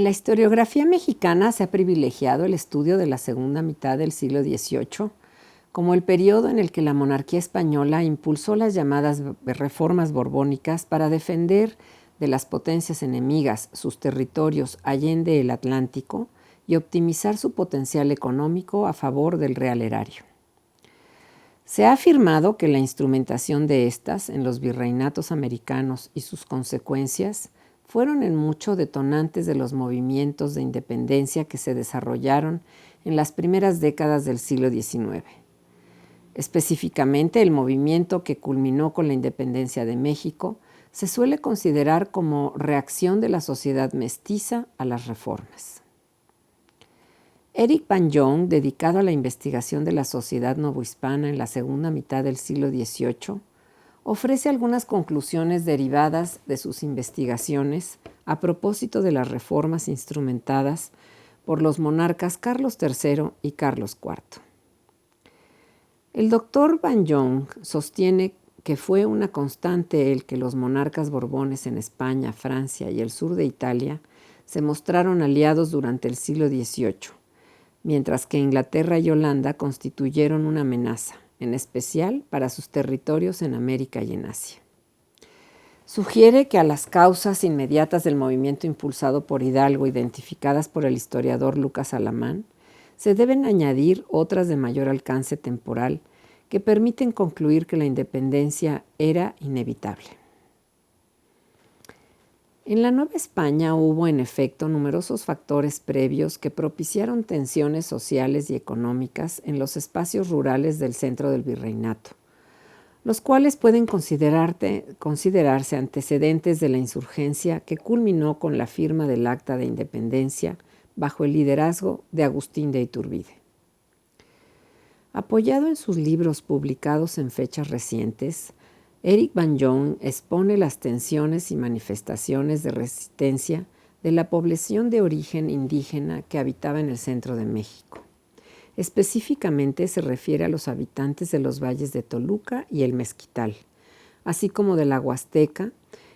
la historiografía mexicana se ha privilegiado el estudio de la segunda mitad del siglo XVIII como el periodo en el que la monarquía española impulsó las llamadas reformas borbónicas para defender de las potencias enemigas sus territorios allende el Atlántico y optimizar su potencial económico a favor del real erario. Se ha afirmado que la instrumentación de estas en los virreinatos americanos y sus consecuencias fueron en mucho detonantes de los movimientos de independencia que se desarrollaron en las primeras décadas del siglo XIX. Específicamente, el movimiento que culminó con la independencia de México se suele considerar como reacción de la sociedad mestiza a las reformas. Eric Van Jong, dedicado a la investigación de la sociedad novohispana en la segunda mitad del siglo XVIII, ofrece algunas conclusiones derivadas de sus investigaciones a propósito de las reformas instrumentadas por los monarcas Carlos III y Carlos IV. El doctor Van Jong sostiene que fue una constante el que los monarcas borbones en España, Francia y el sur de Italia se mostraron aliados durante el siglo XVIII, mientras que Inglaterra y Holanda constituyeron una amenaza, en especial para sus territorios en América y en Asia. Sugiere que a las causas inmediatas del movimiento impulsado por Hidalgo, identificadas por el historiador Lucas Alamán, se deben añadir otras de mayor alcance temporal que permiten concluir que la independencia era inevitable. En la Nueva España hubo, en efecto, numerosos factores previos que propiciaron tensiones sociales y económicas en los espacios rurales del centro del virreinato, los cuales pueden considerarse antecedentes de la insurgencia que culminó con la firma del Acta de Independencia bajo el liderazgo de Agustín de Iturbide. Apoyado en sus libros publicados en fechas recientes, Eric Van Jong expone las tensiones y manifestaciones de resistencia de la población de origen indígena que habitaba en el centro de México. Específicamente se refiere a los habitantes de los valles de Toluca y el Mezquital, así como de la Huasteca,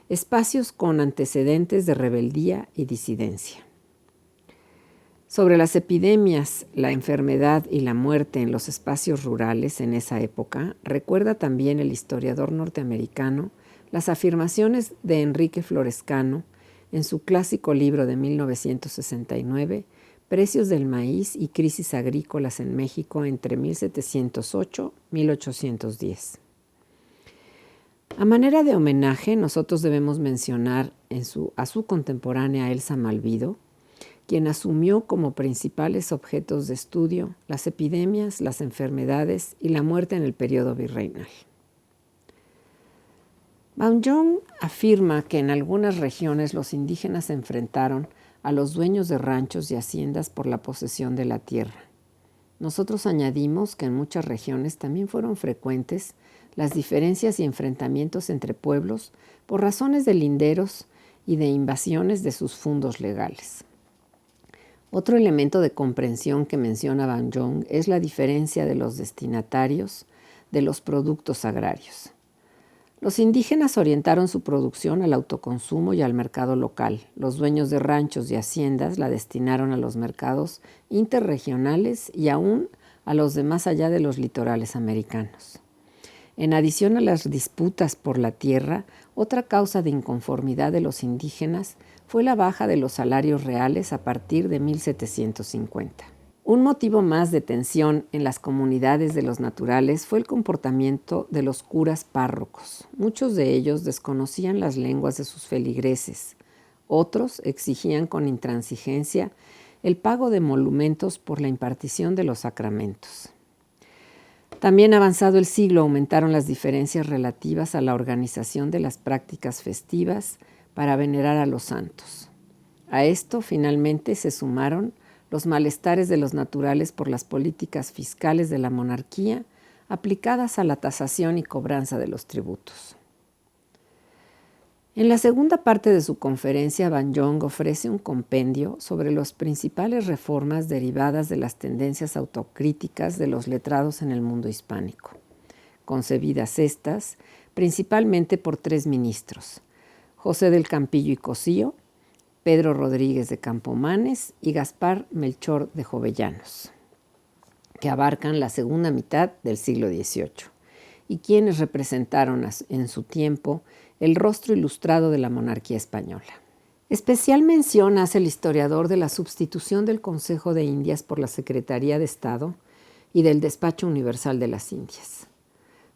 espacios con antecedentes de rebeldía y disidencia. Sobre las epidemias, la enfermedad y la muerte en los espacios rurales en esa época, recuerda también el historiador norteamericano las afirmaciones de Enrique Florescano en su clásico libro de 1969, Precios del maíz y crisis agrícolas en México entre 1708 y 1810. A manera de homenaje, nosotros debemos mencionar a su contemporánea Elsa Malvido, quien asumió como principales objetos de estudio las epidemias, las enfermedades y la muerte en el periodo virreinal. Van Jong afirma que en algunas regiones los indígenas se enfrentaron a los dueños de ranchos y haciendas por la posesión de la tierra. Nosotros añadimos que en muchas regiones también fueron frecuentes las diferencias y enfrentamientos entre pueblos por razones de linderos y de invasiones de sus fundos legales. Otro elemento de comprensión que menciona Van Jong es la diferencia de los destinatarios de los productos agrarios. Los indígenas orientaron su producción al autoconsumo y al mercado local. Los dueños de ranchos y haciendas la destinaron a los mercados interregionales y aún a los de más allá de los litorales americanos. En adición a las disputas por la tierra, otra causa de inconformidad de los indígenas fue la baja de los salarios reales a partir de 1750. Un motivo más de tensión en las comunidades de los naturales fue el comportamiento de los curas párrocos. Muchos de ellos desconocían las lenguas de sus feligreses. Otros exigían con intransigencia el pago de emolumentos por la impartición de los sacramentos. También avanzado el siglo aumentaron las diferencias relativas a la organización de las prácticas festivas para venerar a los santos. A esto finalmente se sumaron los malestares de los naturales por las políticas fiscales de la monarquía aplicadas a la tasación y cobranza de los tributos. En la segunda parte de su conferencia, Van Jong ofrece un compendio sobre las principales reformas derivadas de las tendencias autocríticas de los letrados en el mundo hispánico, concebidas estas principalmente por tres ministros: José del Campillo y Cosío, Pedro Rodríguez de Campomanes y Gaspar Melchor de Jovellanos, que abarcan la segunda mitad del siglo XVIII, y quienes representaron en su tiempo el rostro ilustrado de la monarquía española. Especial mención hace el historiador de la sustitución del Consejo de Indias por la Secretaría de Estado y del Despacho Universal de las Indias.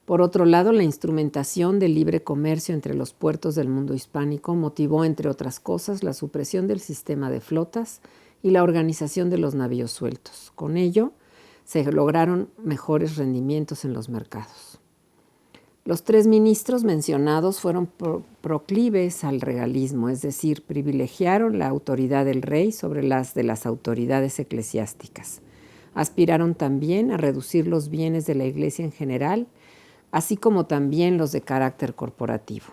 Por otro lado, la instrumentación del libre comercio entre los puertos del mundo hispánico motivó, entre otras cosas, la supresión del sistema de flotas y la organización de los navíos sueltos. Con ello, se lograron mejores rendimientos en los mercados. Los 3 ministros mencionados fueron proclives al regalismo, es decir, privilegiaron la autoridad del rey sobre las de las autoridades eclesiásticas. Aspiraron también a reducir los bienes de la Iglesia en general, así como también los de carácter corporativo.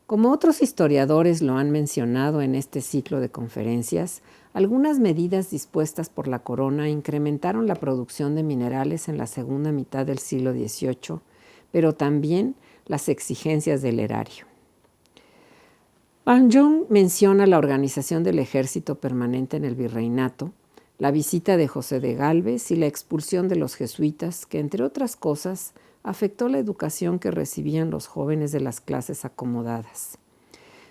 Como otros historiadores lo han mencionado en este ciclo de conferencias, algunas medidas dispuestas por la corona incrementaron la producción de minerales en la segunda mitad del siglo XVIII, pero también las exigencias del erario. Van Jong menciona la organización del ejército permanente en el virreinato, la visita de José de Gálvez y la expulsión de los jesuitas, que, entre otras cosas, afectó la educación que recibían los jóvenes de las clases acomodadas.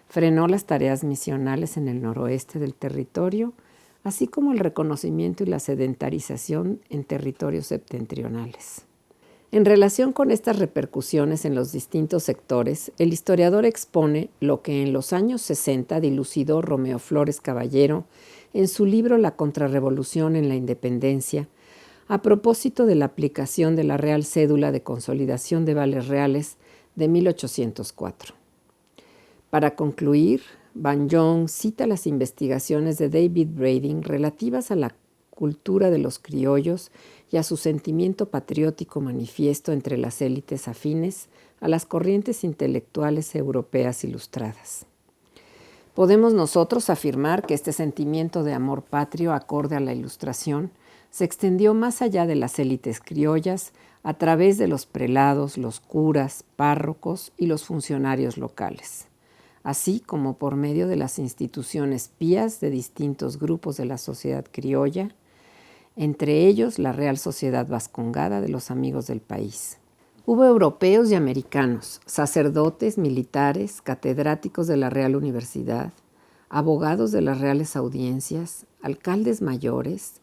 Frenó las tareas misionales en el noroeste del territorio, así como el reconocimiento y la sedentarización en territorios septentrionales. En relación con estas repercusiones en los distintos sectores, el historiador expone lo que en los años 60 dilucidó Romeo Flores Caballero en su libro La contrarrevolución en la independencia, a propósito de la aplicación de la Real Cédula de Consolidación de Vales Reales de 1804. Para concluir, Van Jong cita las investigaciones de David Brading relativas a la cultura de los criollos y a su sentimiento patriótico manifiesto entre las élites afines a las corrientes intelectuales europeas ilustradas. Podemos nosotros afirmar que este sentimiento de amor patrio acorde a la Ilustración se extendió más allá de las élites criollas a través de los prelados, los curas, párrocos y los funcionarios locales, así como por medio de las instituciones pías de distintos grupos de la sociedad criolla, entre ellos la Real Sociedad Vascongada de los Amigos del País. Hubo europeos y americanos, sacerdotes, militares, catedráticos de la Real Universidad, abogados de las Reales Audiencias, alcaldes mayores,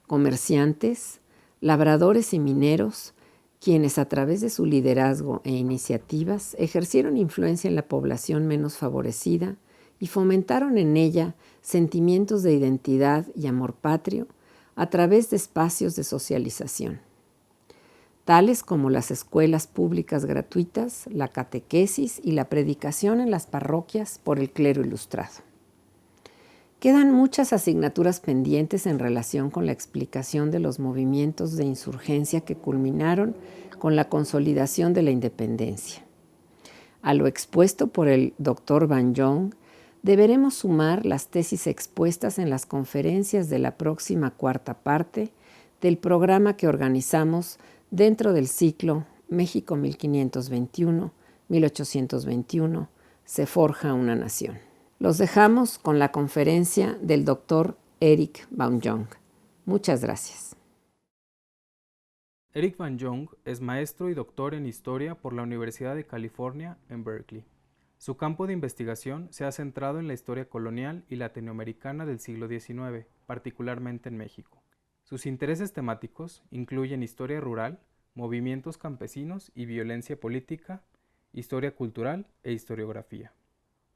comerciantes, labradores y mineros, quienes a través de su liderazgo e iniciativas ejercieron influencia en la población menos favorecida y fomentaron en ella sentimientos de identidad y amor patrio a través de espacios de socialización, tales como las escuelas públicas gratuitas, la catequesis y la predicación en las parroquias por el clero ilustrado. Quedan muchas asignaturas pendientes en relación con la explicación de los movimientos de insurgencia que culminaron con la consolidación de la independencia. A lo expuesto por el Dr. Van Jong, deberemos sumar las tesis expuestas en las conferencias de la próxima cuarta parte del programa que organizamos dentro del ciclo México 1521-1821, se forja una nación. Los dejamos con la conferencia del Dr. Eric Van Jong. Muchas gracias. Eric Van Jong es maestro y doctor en Historia por la Universidad de California en Berkeley. Su campo de investigación se ha centrado en la historia colonial y latinoamericana del siglo XIX, particularmente en México. Sus intereses temáticos incluyen historia rural, movimientos campesinos y violencia política, historia cultural e historiografía.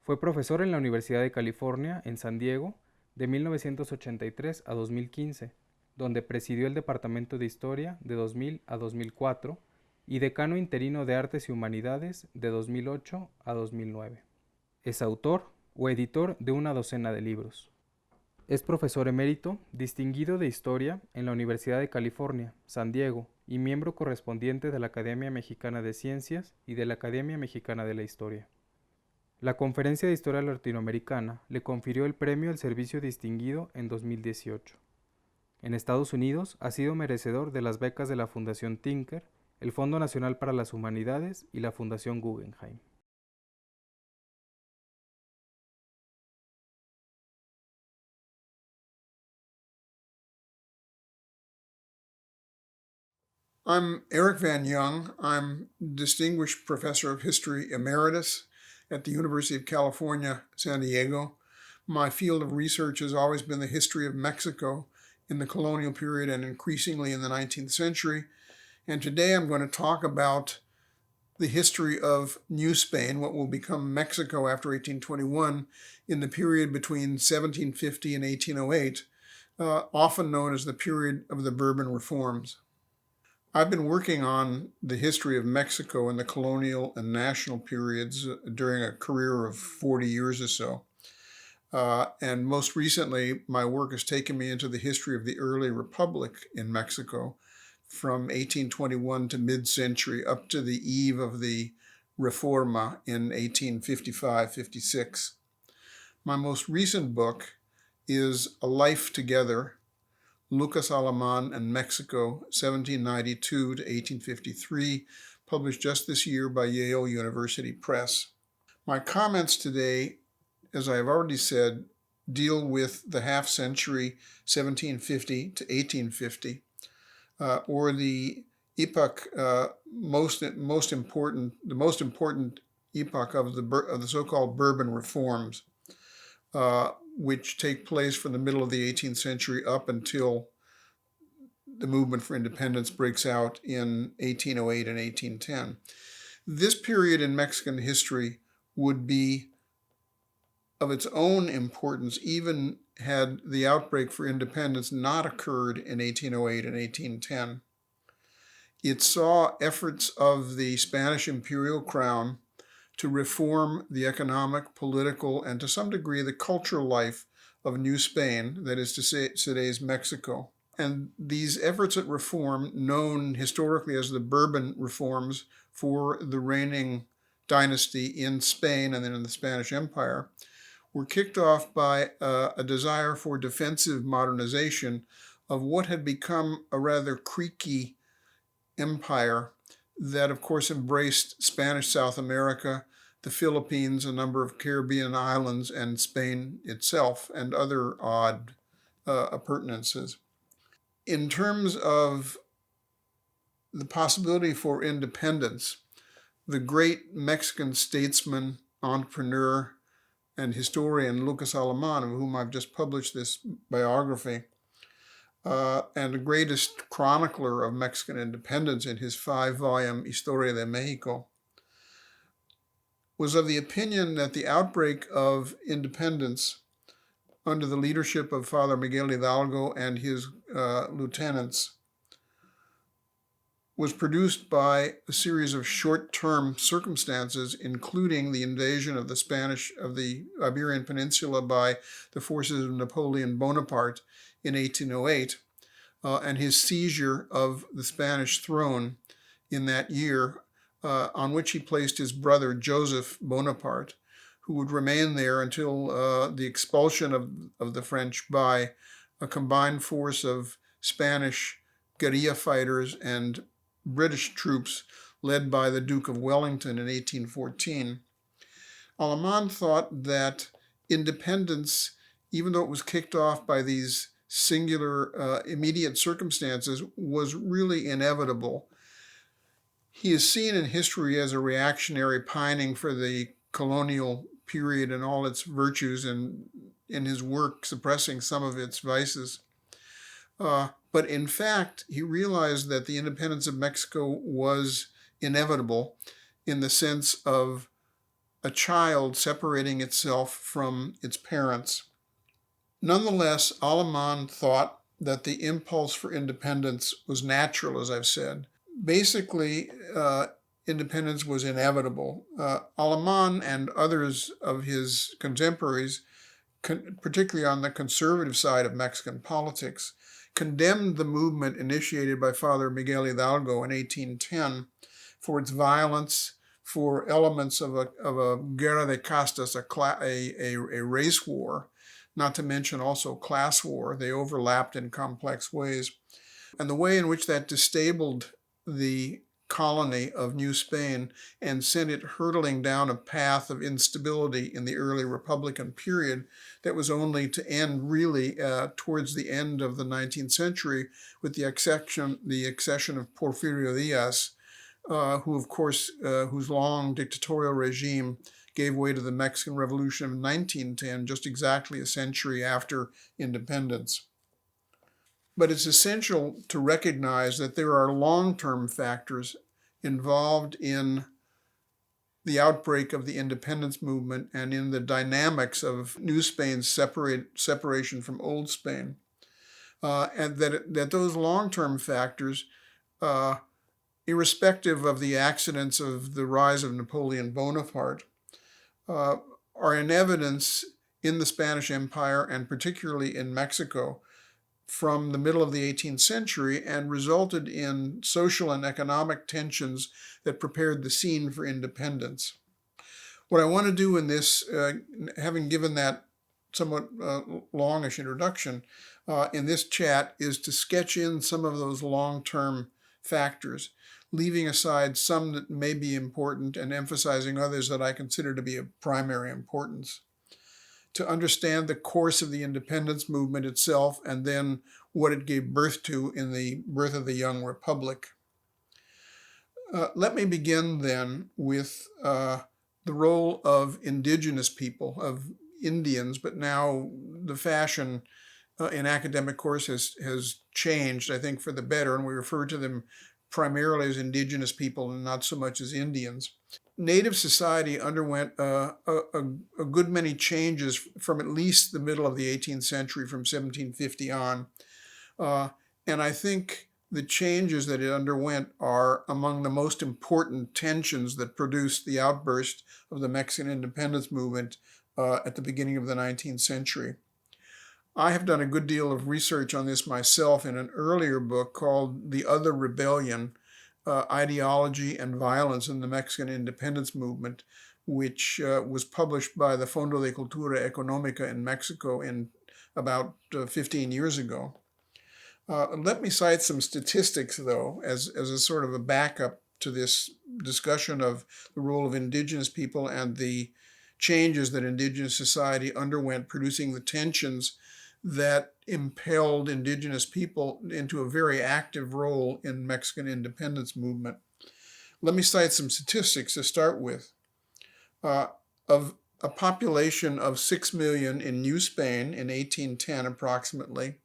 Fue profesor en la Universidad de California en San Diego de 1983 a 2015, donde presidió el Departamento de Historia de 2000 a 2004 y decano interino de Artes y Humanidades de 2008 a 2009. Es autor o editor de una docena de libros. Es profesor emérito distinguido de Historia en la Universidad de California, San Diego, y miembro correspondiente de la Academia Mexicana de Ciencias y de la Academia Mexicana de la Historia. La Conferencia de Historia Latinoamericana le confirió el Premio al Servicio Distinguido en 2018. En Estados Unidos ha sido merecedor de las becas de la Fundación Tinker, el Fondo Nacional para las Humanidades y la Fundación Guggenheim. I'm Eric Van Young. I'm Distinguished Professor of History Emeritus at the University of California, San Diego. My field of research has always been the history of Mexico in the colonial period and increasingly in the 19th century. And today I'm going to talk about the history of New Spain, what will become Mexico after 1821, in the period between 1750 and 1808, often known as the period of the Bourbon reforms. I've been working on the history of Mexico in the colonial and national periods during a career of 40 years or so. And most recently, my work has taken me into the history of the early republic in Mexico from 1821 to mid-century up to the eve of the reforma in 1855-56. My most recent book is A Life Together, Lucas Alamán and Mexico, 1792 to 1853, published just this year by Yale University Press. My comments today, as I have already said, deal with the half-century 1750 to 1850, or the epoch the most important epoch of the so-called Bourbon reforms, which take place from the middle of the 18th century up until the movement for independence breaks out in 1808 and 1810. This period in Mexican history would be of its own importance even had the outbreak for independence not occurred in 1808 and 1810. It saw efforts of the Spanish imperial crown to reform the economic, political, and to some degree the cultural life of New Spain, that is to say today's Mexico. And these efforts at reform, known historically as the Bourbon reforms for the reigning dynasty in Spain and then in the Spanish Empire, were kicked off by a desire for defensive modernization of what had become a rather creaky empire that, of course, embraced Spanish South America, the Philippines, a number of Caribbean islands, and Spain itself, and other odd appurtenances. In terms of the possibility for independence, the great Mexican statesman, entrepreneur, and historian Lucas Alamán, of whom I've just published this biography, and the greatest chronicler of Mexican independence in his 5-volume Historia de México, was of the opinion that the outbreak of independence under the leadership of Father Miguel Hidalgo and his lieutenants was produced by a series of short-term circumstances, including the invasion of the Iberian Peninsula by the forces of Napoleon Bonaparte in 1808, and his seizure of the Spanish throne in that year, on which he placed his brother Joseph Bonaparte, who would remain there until the expulsion of the French by a combined force of Spanish guerrilla fighters and British troops led by the Duke of Wellington in 1814. Alamán thought that independence, even though it was kicked off by these singular immediate circumstances, was really inevitable. He is seen in history as a reactionary pining for the colonial period and all its virtues, and in his work suppressing some of its vices. But in fact, he realized that the independence of Mexico was inevitable in the sense of a child separating itself from its parents. Nonetheless, Alamán thought that the impulse for independence was natural, as I've said. Basically, independence was inevitable. Alamán and others of his contemporaries, particularly on the conservative side of Mexican politics, condemned the movement initiated by Father Miguel Hidalgo in 1810 for its violence, for elements of a guerra de castas, a race war, not to mention also class war. They overlapped in complex ways. And the way in which that destabled the colony of New Spain and sent it hurtling down a path of instability in the early Republican period that was only to end really towards the end of the 19th century with the accession of Porfirio Diaz, who, of course, whose long dictatorial regime gave way to the Mexican Revolution of 1910, just exactly a century after independence. But it's essential to recognize that there are long-term factors involved in the outbreak of the independence movement and in the dynamics of New Spain's separation from Old Spain. And that those long-term factors, irrespective of the accidents of the rise of Napoleon Bonaparte, are in evidence in the Spanish Empire and particularly in Mexico from the middle of the 18th century and resulted in social and economic tensions that prepared the scene for independence. What I want to do in this, having given that somewhat longish introduction, in this chat is to sketch in some of those long-term factors, leaving aside some that may be important and emphasizing others that I consider to be of primary importance, to understand the course of the independence movement itself and then what it gave birth to in the birth of the young republic. Let me begin then with the role of indigenous people, of Indians, but now the fashion in academic courses has changed, I think, for the better, and we refer to them primarily as indigenous people and not so much as Indians. Native society underwent a good many changes from at least the middle of the 18th century, from 1750 on. And I think the changes that it underwent are among the most important tensions that produced the outburst of the Mexican independence movement at the beginning of the 19th century. I have done a good deal of research on this myself in an earlier book called The Other Rebellion, Ideology and Violence in the Mexican Independence Movement, which was published by the Fondo de Cultura Económica in Mexico in about 15 years ago. Let me cite some statistics, though, as a sort of a backup to this discussion of the role of indigenous people and the changes that indigenous society underwent, producing the tensions that impelled indigenous people into a very active role in Mexican independence movement. Let me cite some statistics to start with. Of a population of 6 million in New Spain in 1810 approximately,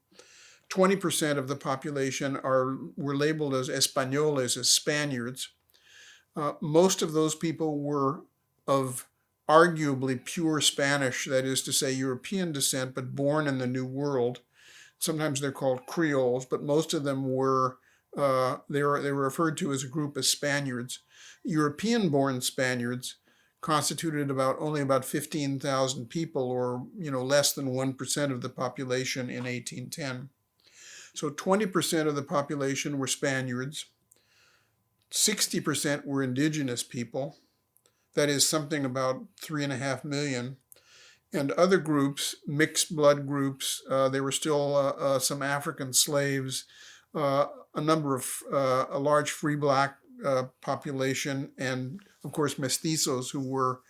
20% of the population were labeled as Españoles, as Spaniards. Most of those people were of arguably pure Spanish, that is to say European descent, but born in the New World. Sometimes they're called Creoles, but most of them were, they were referred to as a group as Spaniards. European-born Spaniards constituted only about 15,000 people, or less than 1% of the population in 1810. So 20% of the population were Spaniards, 60% were indigenous people, that is something about 3.5 million, and other groups, mixed blood groups. There were still some African slaves, a large free black population, and of course mestizos, who were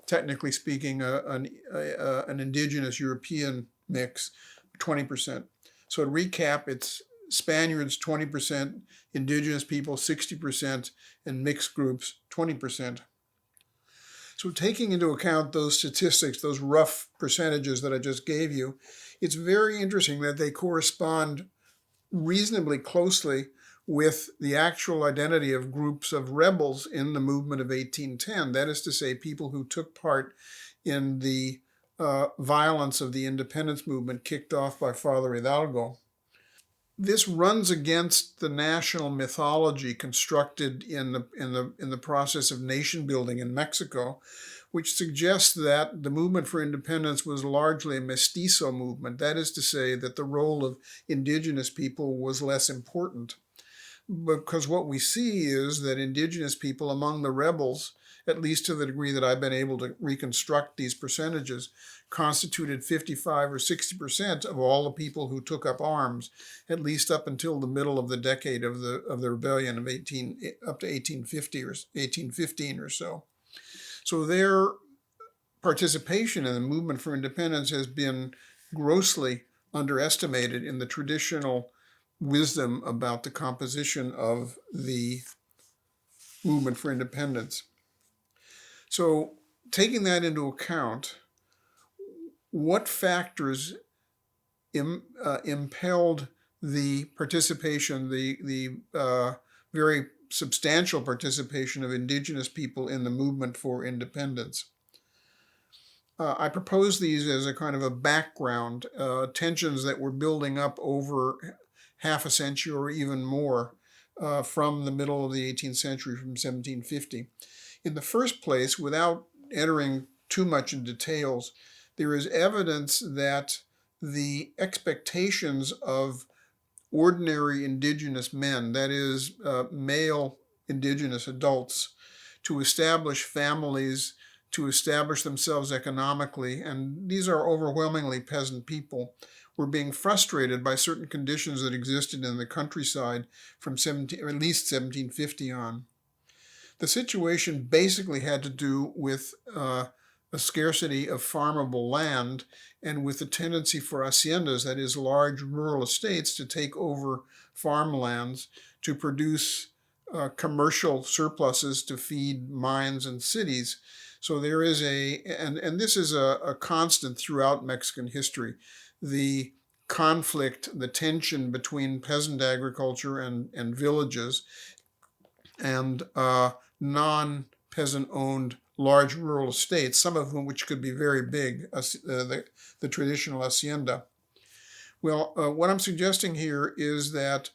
technically speaking an indigenous European mix, 20%. So to recap, it's Spaniards 20%, indigenous people 60%, and mixed groups 20%. So taking into account those statistics, those rough percentages that I just gave you, it's very interesting that they correspond reasonably closely with the actual identity of groups of rebels in the movement of 1810. That is to say, people who took part in the violence of the independence movement kicked off by Father Hidalgo. This runs against the national mythology constructed in the process of nation building in Mexico, which suggests that the movement for independence was largely a mestizo movement. That is to say, that the role of indigenous people was less important. because what we see is that indigenous people among the rebels, at least to the degree that I've been able to reconstruct these percentages, constituted 55 or 60% of all the people who took up arms, at least up until the middle of the decade of the rebellion of up to 1850 or 1815 or so. So their participation in the movement for independence has been grossly underestimated in the traditional wisdom about the composition of the movement for independence. So taking that into account, what factors impelled the participation, the very substantial participation of indigenous people in the movement for independence? I propose these as a kind of a background, tensions that were building up over half a century or even more from the middle of the 18th century, from 1750. In the first place, without entering too much in details, there is evidence that the expectations of ordinary indigenous men, that is, male indigenous adults, to establish families, to establish themselves economically, and these are overwhelmingly peasant people, were being frustrated by certain conditions that existed in the countryside from at least 1750 on. The situation basically had to do with a scarcity of farmable land and with the tendency for haciendas, that is, large rural estates, to take over farmlands to produce commercial surpluses to feed mines and cities. So there is and this is a constant throughout Mexican history, the conflict, the tension between peasant agriculture and villages and non-peasant-owned large rural estates, some of which could be very big, the traditional hacienda. Well, what I'm suggesting here is that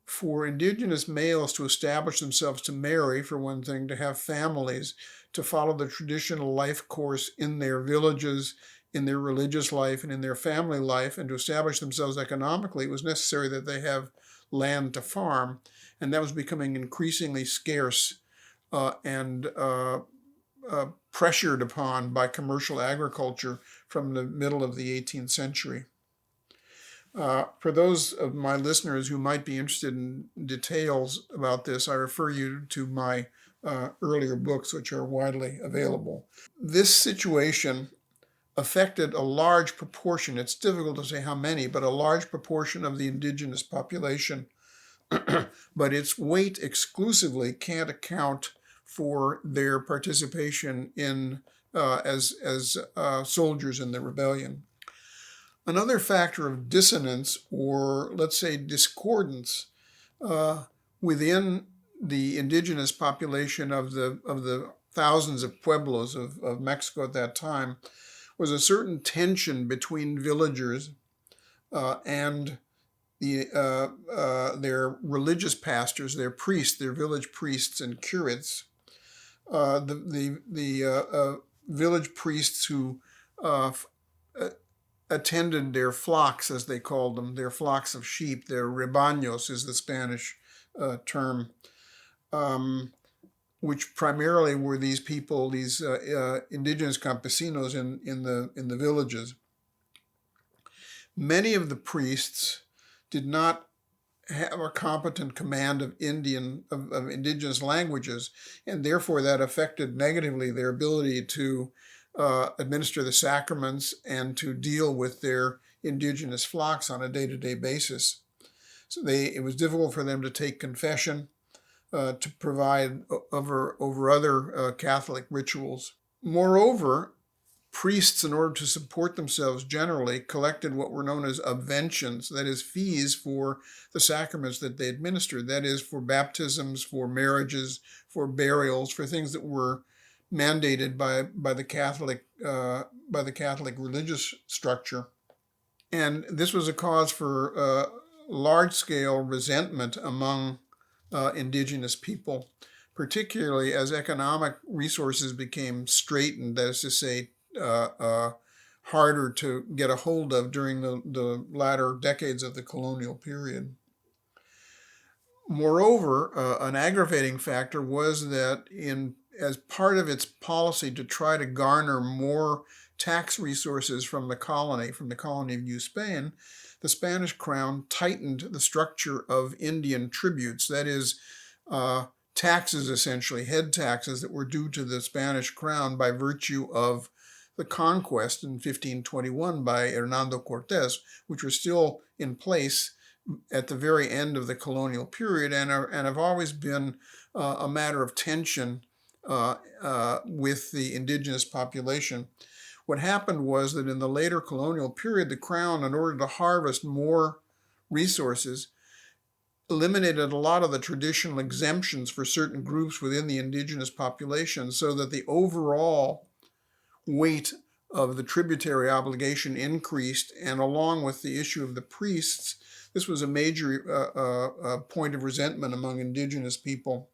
for indigenous males to establish themselves, to marry, for one thing, to have families, to follow the traditional life course in their villages, in their religious life, and in their family life, and to establish themselves economically, it was necessary that they have land to farm, and that was becoming increasingly scarce and pressured upon by commercial agriculture from the middle of the 18th century. For those of my listeners who might be interested in details about this, I refer you to my earlier books, which are widely available. This situation affected a large proportion, it's difficult to say how many, but a large proportion of the indigenous population. But its weight exclusively can't account for their participation in as soldiers in the rebellion. Another factor of dissonance, or let's say discordance, within the indigenous population of the thousands of pueblos of Mexico at that time was a certain tension between villagers and their religious pastors, their priests, their village priests and curates. The village priests who attended their flocks, as they called them, their flocks of sheep, their rebaños is the Spanish term, which primarily were these people, these indigenous campesinos in the villages. Many of the priests did not have a competent command of indigenous languages, and therefore that affected negatively their ability to administer the sacraments and to deal with their indigenous flocks on a day-to-day basis. So it was difficult for them to take confession, to provide over other Catholic rituals. Moreover, priests, in order to support themselves generally, collected what were known as obventions, that is, fees for the sacraments that they administered, that is, for baptisms, for marriages, for burials, for things that were mandated by the Catholic religious structure. And this was a cause for large-scale resentment among indigenous people, particularly as economic resources became straitened, that is to say, harder to get a hold of during the latter decades of the colonial period. Moreover, an aggravating factor was that as part of its policy to try to garner more tax resources from the colony of New Spain, the Spanish crown tightened the structure of Indian tributes, that is, taxes essentially, head taxes that were due to the Spanish crown by virtue of the conquest in 1521 by Hernando Cortés, which were still in place at the very end of the colonial period and have always been a matter of tension with the indigenous population. What happened was that in the later colonial period, the crown, in order to harvest more resources, eliminated a lot of the traditional exemptions for certain groups within the indigenous population, so that the overall weight of the tributary obligation increased, and along with the issue of the priests, this was a major point of resentment among indigenous people.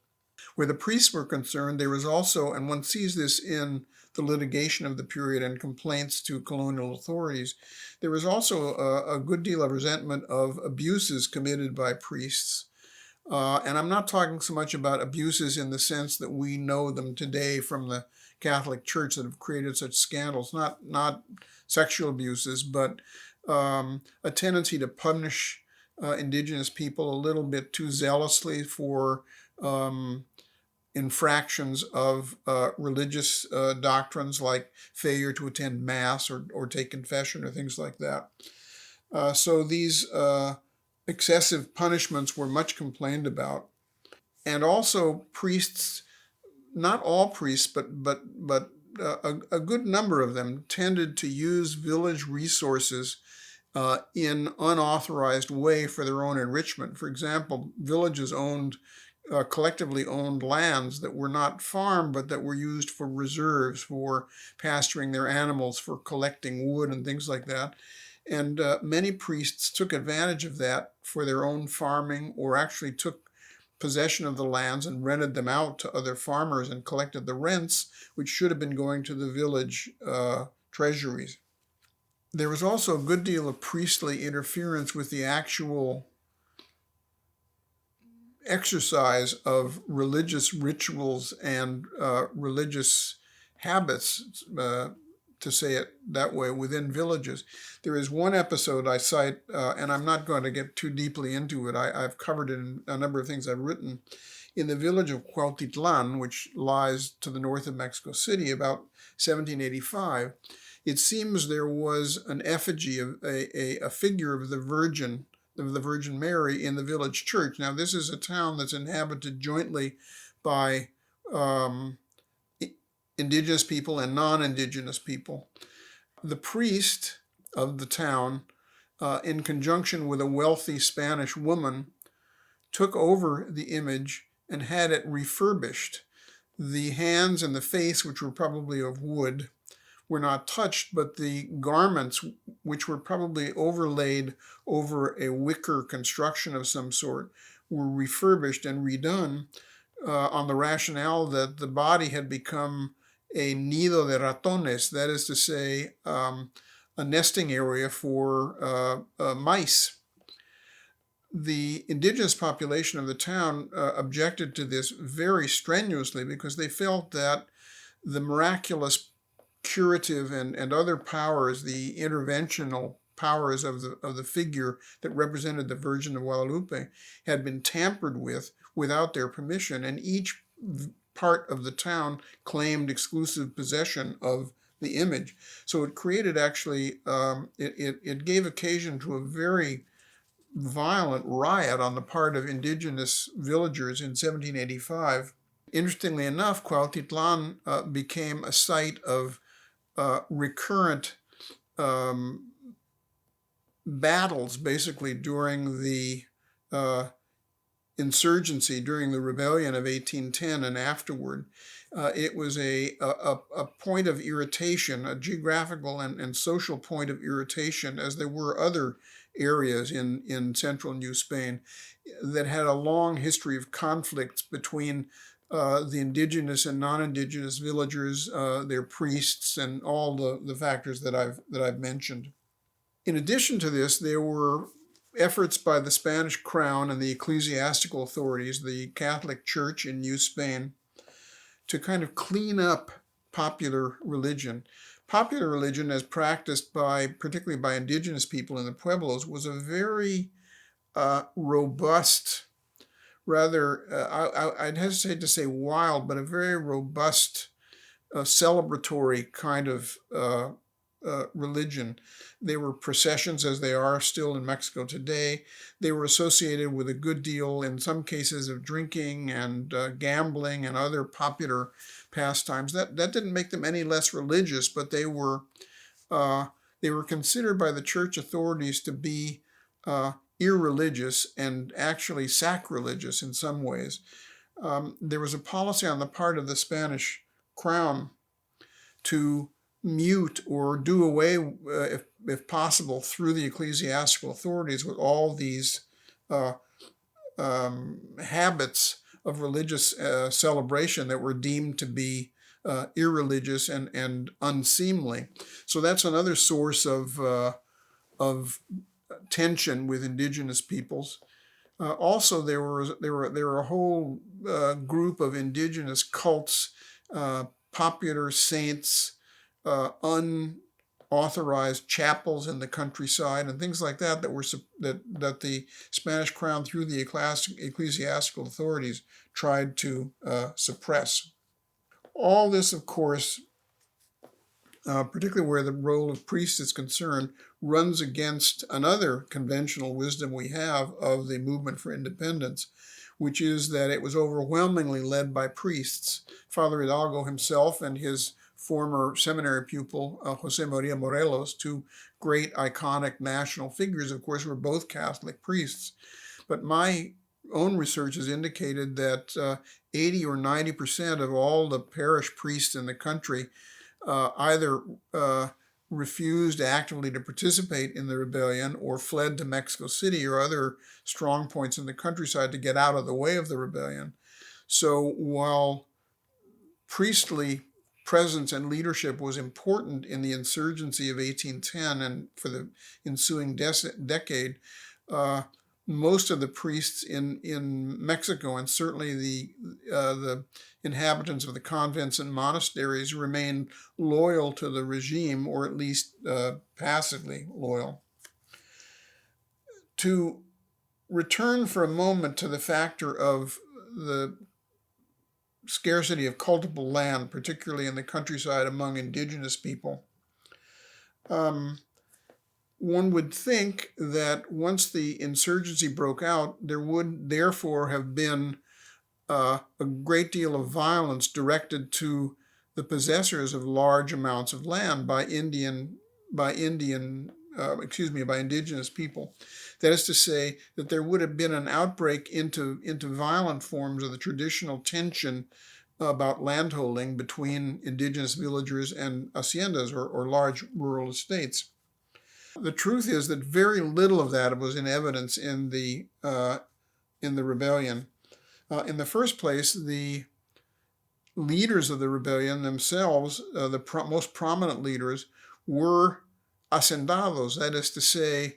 Where the priests were concerned, there was also, and one sees this in the litigation of the period and complaints to colonial authorities, there was also a good deal of resentment of abuses committed by priests. And I'm not talking so much about abuses in the sense that we know them today from the Catholic Church that have created such scandals, not sexual abuses, but a tendency to punish indigenous people a little bit too zealously for infractions of religious doctrines like failure to attend Mass or take confession or things like that. So these excessive punishments were much complained about. And also priests, not all priests, but a good number of them tended to use village resources in unauthorized way for their own enrichment. For example, villages collectively owned lands that were not farmed, but that were used for reserves, for pasturing their animals, for collecting wood and things like that. And many priests took advantage of that for their own farming, or actually took possession of the lands and rented them out to other farmers and collected the rents, which should have been going to the village treasuries. There was also a good deal of priestly interference with the actual exercise of religious rituals and religious habits, to say it that way, within villages. There is one episode I cite, and I'm not going to get too deeply into it. I've covered it in a number of things I've written. In the village of Cuautitlán, which lies to the north of Mexico City, about 1785, it seems there was an effigy of a figure of the Virgin Mary in the village church. Now, this is a town that's inhabited jointly by indigenous people and non-indigenous people. The priest of the town, in conjunction with a wealthy Spanish woman, took over the image and had it refurbished. The hands and the face, which were probably of wood, were not touched, but the garments, which were probably overlaid over a wicker construction of some sort, were refurbished and redone on the rationale that the body had become a nido de ratones, that is to say, a nesting area for mice. The indigenous population of the town objected to this very strenuously because they felt that the miraculous curative and other powers, the interventional powers of the figure that represented the Virgin of Guadalupe, had been tampered with without their permission, and each part of the town claimed exclusive possession of the image. So it created actually, it gave occasion to a very violent riot on the part of indigenous villagers in 1785. Interestingly enough, Cuautitlán became a site of recurrent battles, basically during the insurgency, during the rebellion of 1810 and afterward. It was a point of irritation, a geographical and social point of irritation, as there were other areas in central New Spain that had a long history of conflicts between the indigenous and non-indigenous villagers, their priests, and all the factors that I've mentioned. In addition to this, there were efforts by the Spanish crown and the ecclesiastical authorities, the Catholic Church in New Spain, to kind of clean up popular religion. Popular religion, as practiced particularly by indigenous people in the pueblos, was a very robust, rather, I'd hesitate to say wild, but a very robust, celebratory kind of religion. They were processions, as they are still in Mexico today. They were associated with a good deal, in some cases, of drinking and gambling and other popular pastimes. That didn't make them any less religious, but they were considered by the church authorities to be irreligious and actually sacrilegious in some ways. There was a policy on the part of the Spanish crown to mute or do away, if possible, through the ecclesiastical authorities with all these habits of religious celebration that were deemed to be irreligious and unseemly. So that's another source of tension with indigenous peoples. Also, there were a whole group of indigenous cults, popular saints, unauthorized chapels in the countryside, and things like that that the Spanish crown, through the ecclesiastical authorities, tried to suppress. All this, of course, particularly where the role of priests is concerned, runs against another conventional wisdom we have of the movement for independence, which is that it was overwhelmingly led by priests. Father Hidalgo himself and his former seminary pupil, Jose Maria Morelos, two great iconic national figures, of course, were both Catholic priests. But my own research has indicated that 80 or 90% of all the parish priests in the country either refused actively to participate in the rebellion or fled to Mexico City or other strong points in the countryside to get out of the way of the rebellion. So while priestly presence and leadership was important in the insurgency of 1810 and for the ensuing decade, most of the priests in Mexico, and certainly the inhabitants of the convents and monasteries, remained loyal to the regime, or at least passively loyal. To return for a moment to the factor of the scarcity of cultivable land, particularly in the countryside among indigenous people, one would think that once the insurgency broke out, there would therefore have been a great deal of violence directed to the possessors of large amounts of land by indigenous people. That is to say, that there would have been an outbreak into violent forms of the traditional tension about landholding between indigenous villagers and haciendas, or large rural estates. The truth is that very little of that was in evidence in the rebellion. In the first place, the leaders of the rebellion themselves, the most prominent leaders, were hacendados, that is to say,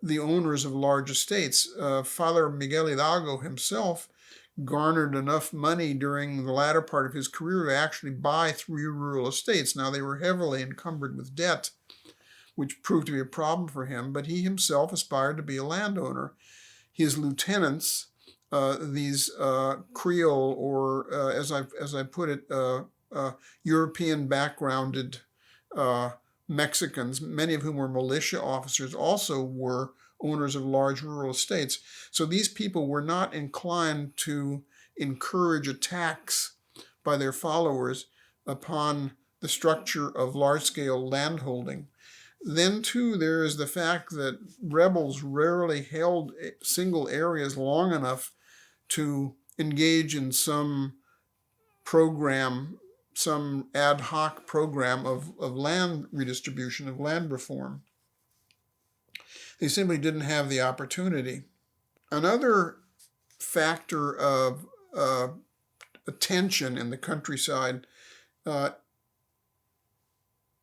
the owners of large estates. Father Miguel Hidalgo himself garnered enough money during the latter part of his career to actually buy 3 rural estates. Now, they were heavily encumbered with debt, which proved to be a problem for him, but he himself aspired to be a landowner. His lieutenants, these Creole, or as I put it, European backgrounded Mexicans, many of whom were militia officers, also were owners of large rural estates. So these people were not inclined to encourage attacks by their followers upon the structure of large-scale landholding. Then, too, there is the fact that rebels rarely held single areas long enough to engage in some program, some ad hoc program of land redistribution, of land reform. They simply didn't have the opportunity. Another factor of tension in the countryside,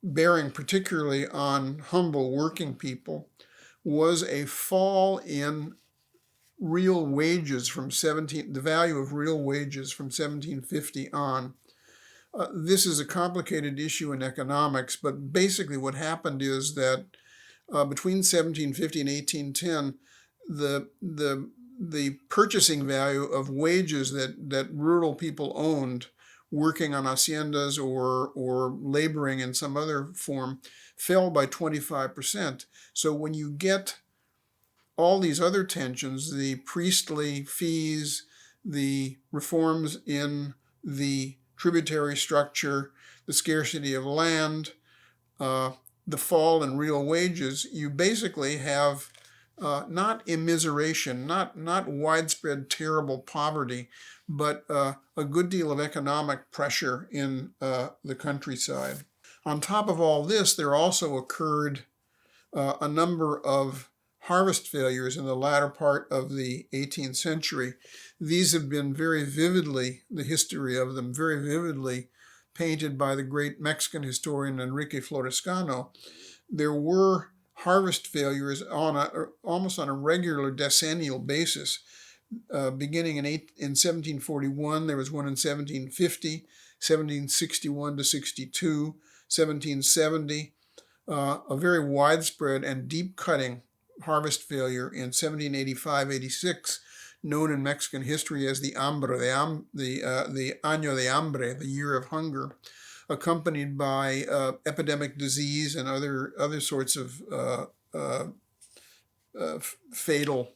bearing particularly on humble working people, was a fall in real wages the value of real wages from 1750 on. This is a complicated issue in economics, but basically what happened is that between 1750 and 1810, the purchasing value of wages that rural people owned working on haciendas or laboring in some other form fell by 25%. So when you get all these other tensions, the priestly fees, the reforms in the tributary structure, the scarcity of land, the fall in real wages, you basically have not immiseration, not widespread terrible poverty, but a good deal of economic pressure in the countryside. On top of all this, there also occurred a number of harvest failures in the latter part of the 18th century. These have been the history of them, very vividly painted by the great Mexican historian Enrique Florescano. There were harvest failures almost on a regular decennial basis. Beginning in 1741, there was one in 1750, 1761 to 62, 1770, a very widespread and deep-cutting harvest failure in 1785-86, known in Mexican history as the hambre, the año de hambre, the year of hunger, accompanied by epidemic disease and other sorts of fatal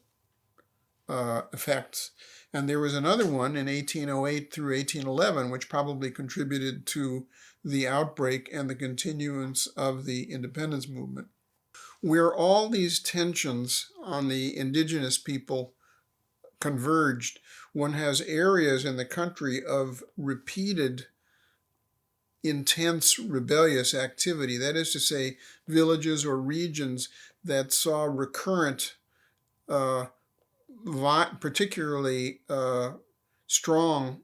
effects. And there was another one in 1808 through 1811, which probably contributed to the outbreak and the continuance of the independence movement. Where all these tensions on the indigenous people converged, one has areas in the country of repeated intense rebellious activity. That is to say, villages or regions that saw recurrent, particularly strong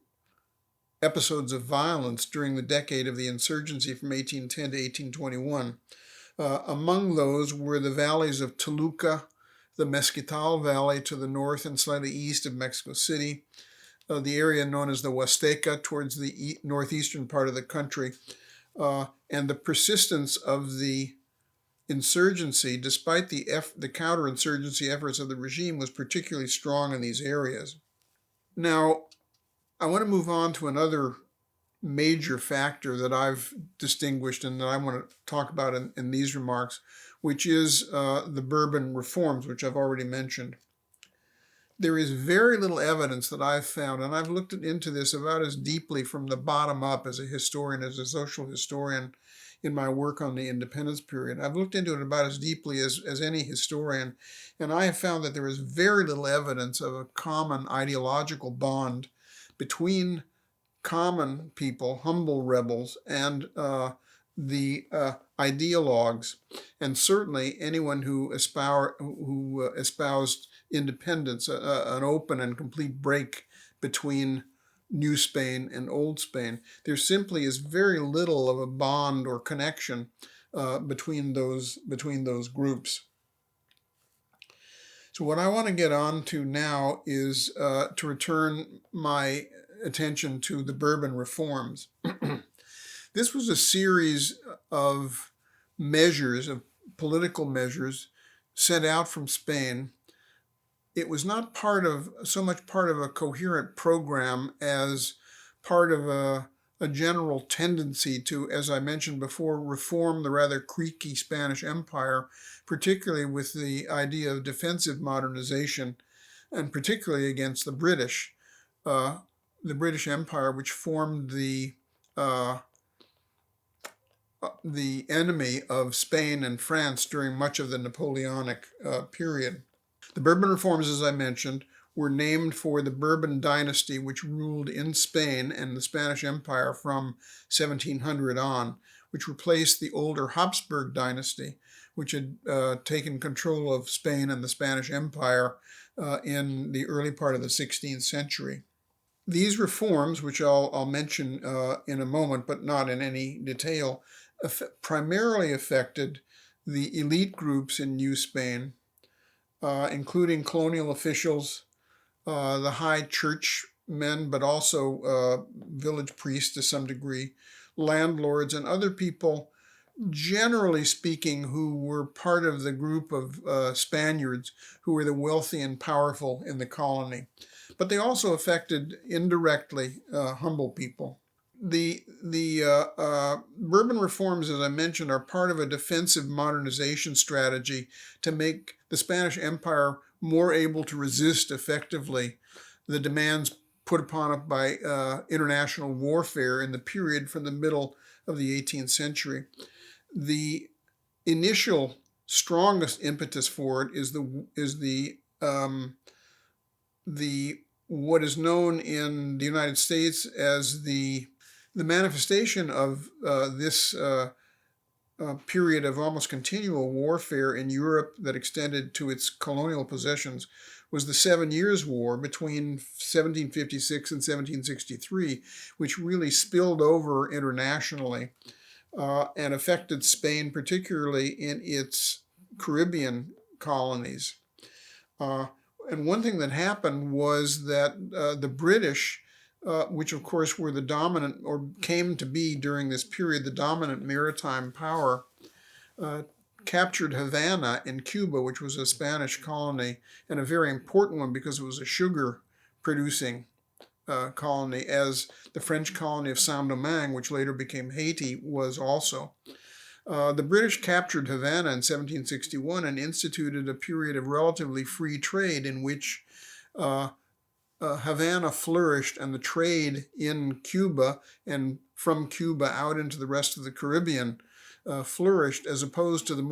episodes of violence during the decade of the insurgency from 1810 to 1821. Among those were the valleys of Toluca, the Mezquital Valley to the north and slightly east of Mexico City, the area known as the Huasteca towards the northeastern part of the country, and the persistence of the insurgency, despite the counterinsurgency efforts of the regime, was particularly strong in these areas. Now, I want to move on to another major factor that I've distinguished and that I want to talk about in these remarks, which is the Bourbon reforms, which I've already mentioned. There is very little evidence that I've found, and I've looked into this about as deeply from the bottom up as a historian, as a social historian in my work on the independence period. I've looked into it about as deeply as any historian, and I have found that there is very little evidence of a common ideological bond between common people, humble rebels, and the ideologues, and certainly anyone who espoused independence, an open and complete break between New Spain and Old Spain. There simply is very little of a bond or connection between those groups. So what I want to get on to now is to return my attention to the Bourbon reforms. This was a series of measures, of political measures, sent out from Spain. It was not so much part of a coherent program as part of a general tendency to, as I mentioned before, reform the rather creaky Spanish Empire, particularly with the idea of defensive modernization, and particularly against the British Empire, which formed the enemy of Spain and France during much of the Napoleonic period. The Bourbon reforms, as I mentioned, were named for the Bourbon dynasty, which ruled in Spain and the Spanish Empire from 1700 on, which replaced the older Habsburg dynasty, which had taken control of Spain and the Spanish Empire in the early part of the 16th century. These reforms, which I'll mention in a moment, but not in any detail, primarily affected the elite groups in New Spain, including colonial officials, the high churchmen, but also village priests to some degree, landlords, and other people, generally speaking, who were part of the group of Spaniards who were the wealthy and powerful in the colony. But they also affected indirectly humble people. The Bourbon reforms, as I mentioned, are part of a defensive modernization strategy to make the Spanish Empire more able to resist effectively the demands put upon it by international warfare in the period from the middle of the 18th century. The initial strongest impetus for it is the what is known in the United States as the manifestation of this period of almost continual warfare in Europe that extended to its colonial possessions was the 7 Years' War between 1756 and 1763, which really spilled over internationally and affected Spain, particularly in its Caribbean colonies. And one thing that happened was that the British, which of course were the dominant, or came to be during this period, the dominant maritime power, captured Havana in Cuba, which was a Spanish colony, and a very important one because it was a sugar-producing colony, as the French colony of Saint-Domingue, which later became Haiti, was also. The British captured Havana in 1761 and instituted a period of relatively free trade in which Havana flourished, and the trade in Cuba and from Cuba out into the rest of the Caribbean flourished, as opposed to the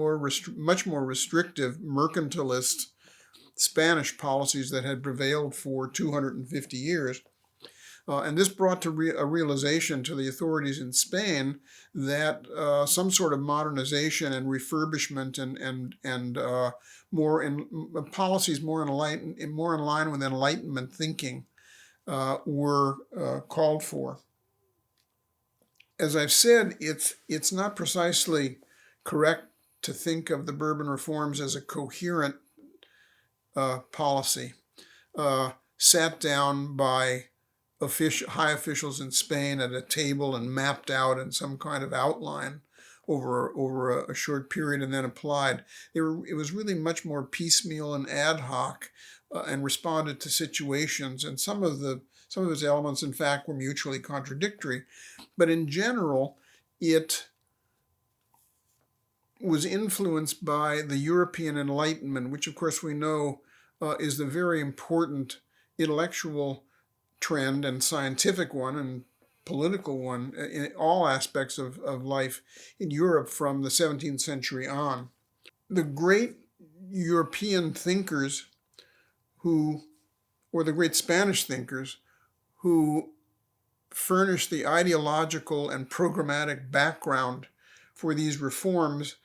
much more restrictive mercantilist Spanish policies that had prevailed for 250 years. And this brought to a realization to the authorities in Spain that some sort of modernization and refurbishment and policies more in line with Enlightenment thinking were called for. As I've said, it's not precisely correct to think of the Bourbon reforms as a coherent policy sat down by high officials in Spain at a table and mapped out in some kind of outline over a short period and then applied. It was really much more piecemeal and ad hoc and responded to situations, and some of its elements, in fact, were mutually contradictory. But in general, it was influenced by the European Enlightenment, which of course we know is the very important intellectual trend and scientific one and political one in all aspects of life in Europe from the 17th century on. The great European thinkers or the great Spanish thinkers who furnished the ideological and programmatic background for these reforms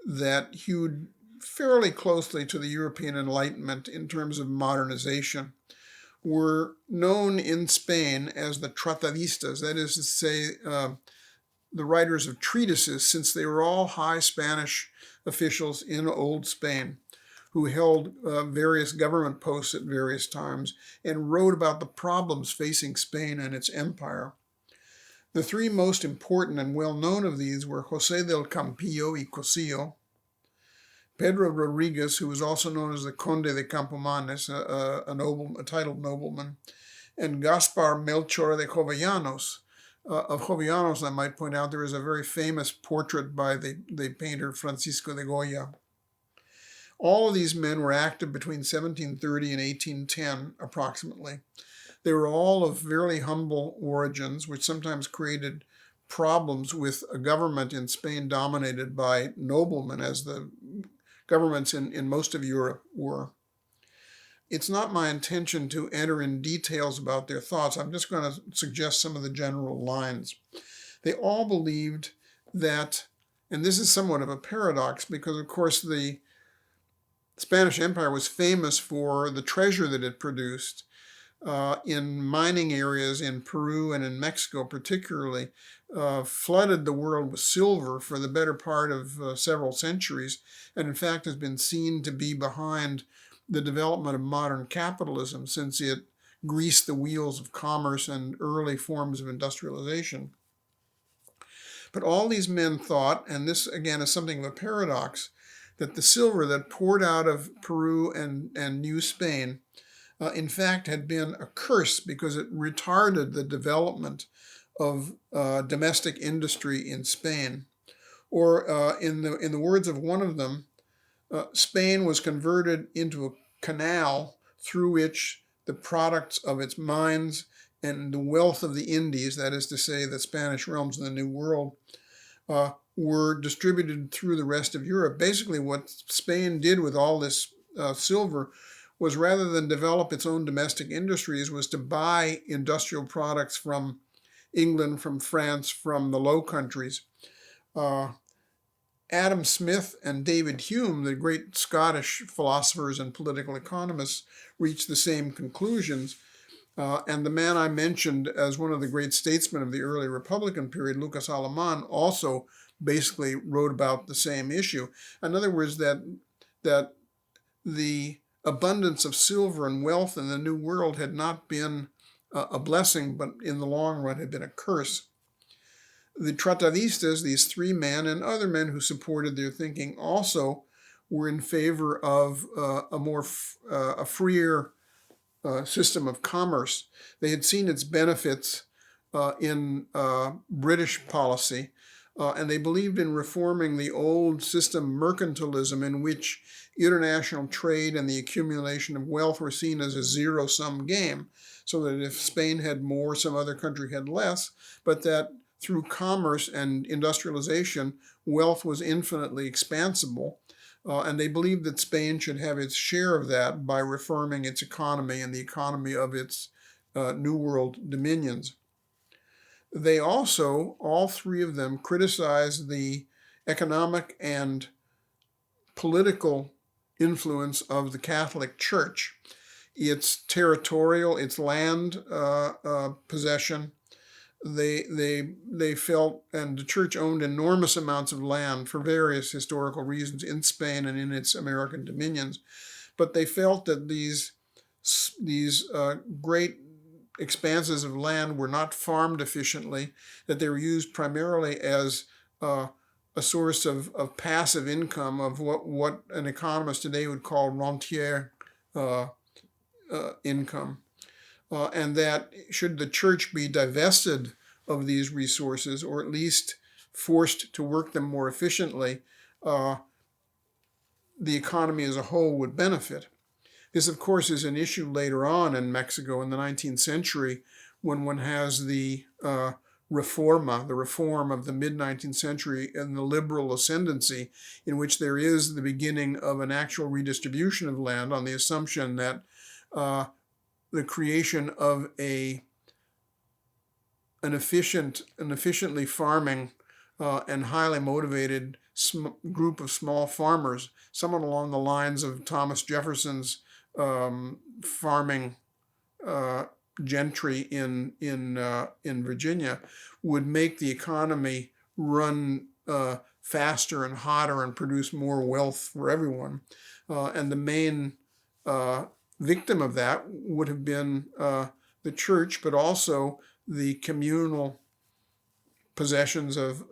that hewed fairly closely to the European Enlightenment in terms of modernization were known in Spain as the tratadistas, that is to say, the writers of treatises, since they were all high Spanish officials in Old Spain who held various government posts at various times and wrote about the problems facing Spain and its empire. The three most important and well-known of these were José del Campillo y Cosillo, Pedro Rodriguez, who was also known as the Conde de Campomanes, a titled nobleman, and Gaspar Melchor de Jovellanos. Of Jovellanos, I might point out, there is a very famous portrait by the painter Francisco de Goya. All of these men were active between 1730 and 1810, approximately. They were all of fairly humble origins, which sometimes created problems with a government in Spain dominated by noblemen, as the governments in most of Europe were. It's not my intention to enter in details about their thoughts. I'm just going to suggest some of the general lines. They all believed that, and this is somewhat of a paradox because, of course, the Spanish Empire was famous for the treasure that it produced in mining areas in Peru and in Mexico particularly, flooded the world with silver for the better part of several centuries, and in fact has been seen to be behind the development of modern capitalism, since it greased the wheels of commerce and early forms of industrialization. But all these men thought, and this again is something of a paradox, that the silver that poured out of Peru and New Spain, in fact, had been a curse because it retarded the development of domestic industry in Spain. Or in the words of one of them, Spain was converted into a canal through which the products of its mines and the wealth of the Indies, that is to say, the Spanish realms of the New World, were distributed through the rest of Europe. Basically, what Spain did with all this silver was, rather than develop its own domestic industries, was to buy industrial products from England, from France, from the Low Countries. Adam Smith and David Hume, the great Scottish philosophers and political economists, reached the same conclusions. And the man I mentioned as one of the great statesmen of the early Republican period, Lucas Alamán, also basically wrote about the same issue. In other words, that the abundance of silver and wealth in the New World had not been a blessing, but in the long run had been a curse. The Tratadistas, these three men and other men who supported their thinking, also were in favor of a freer system of commerce. They had seen its benefits in British policy, and they believed in reforming the old system mercantilism, in which international trade and the accumulation of wealth were seen as a zero-sum game, so that if Spain had more, some other country had less, but that through commerce and industrialization, wealth was infinitely expansible. And they believed that Spain should have its share of that by reforming its economy and the economy of its New World dominions. They also, all three of them, criticized the economic and political influence of the Catholic Church, its territorial, its land possession. They felt, and the church owned enormous amounts of land for various historical reasons in Spain and in its American dominions, but they felt that these great expanses of land were not farmed efficiently, that they were used primarily as a source of passive income, of what an economist today would call rentier income. And that should the church be divested of these resources, or at least forced to work them more efficiently, the economy as a whole would benefit. This, of course, is an issue later on in Mexico in the 19th century, when one has the reforma, the reform of the mid-19th century, and the liberal ascendancy, in which there is the beginning of an actual redistribution of land on the assumption that the creation of an efficiently farming and highly motivated group of small farmers, somewhat along the lines of Thomas Jefferson's farming gentry in Virginia, would make the economy run faster and hotter and produce more wealth for everyone. And the main victim of that would have been the church, but also the communal possessions of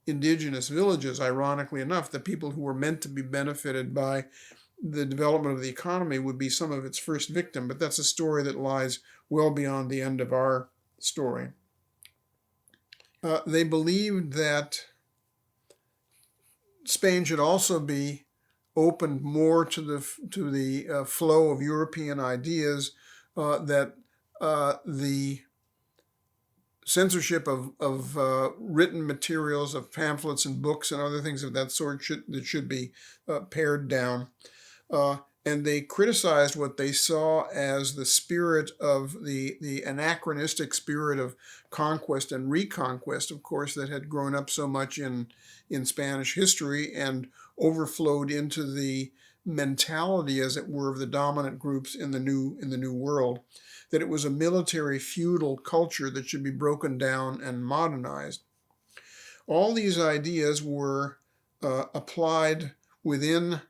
indigenous villages. Ironically enough, the people who were meant to be benefited by the development of the economy would be some of its first victim, but that's a story that lies well beyond the end of our story. They believed that Spain should also be opened more to the flow of European ideas, that the censorship of written materials, of pamphlets and books and other things of that sort should be pared down. And they criticized what they saw as the spirit of the anachronistic spirit of conquest and reconquest, of course, that had grown up so much in Spanish history and overflowed into the mentality, as it were, of the dominant groups in the New World. That it was a military feudal culture that should be broken down and modernized. All these ideas were applied within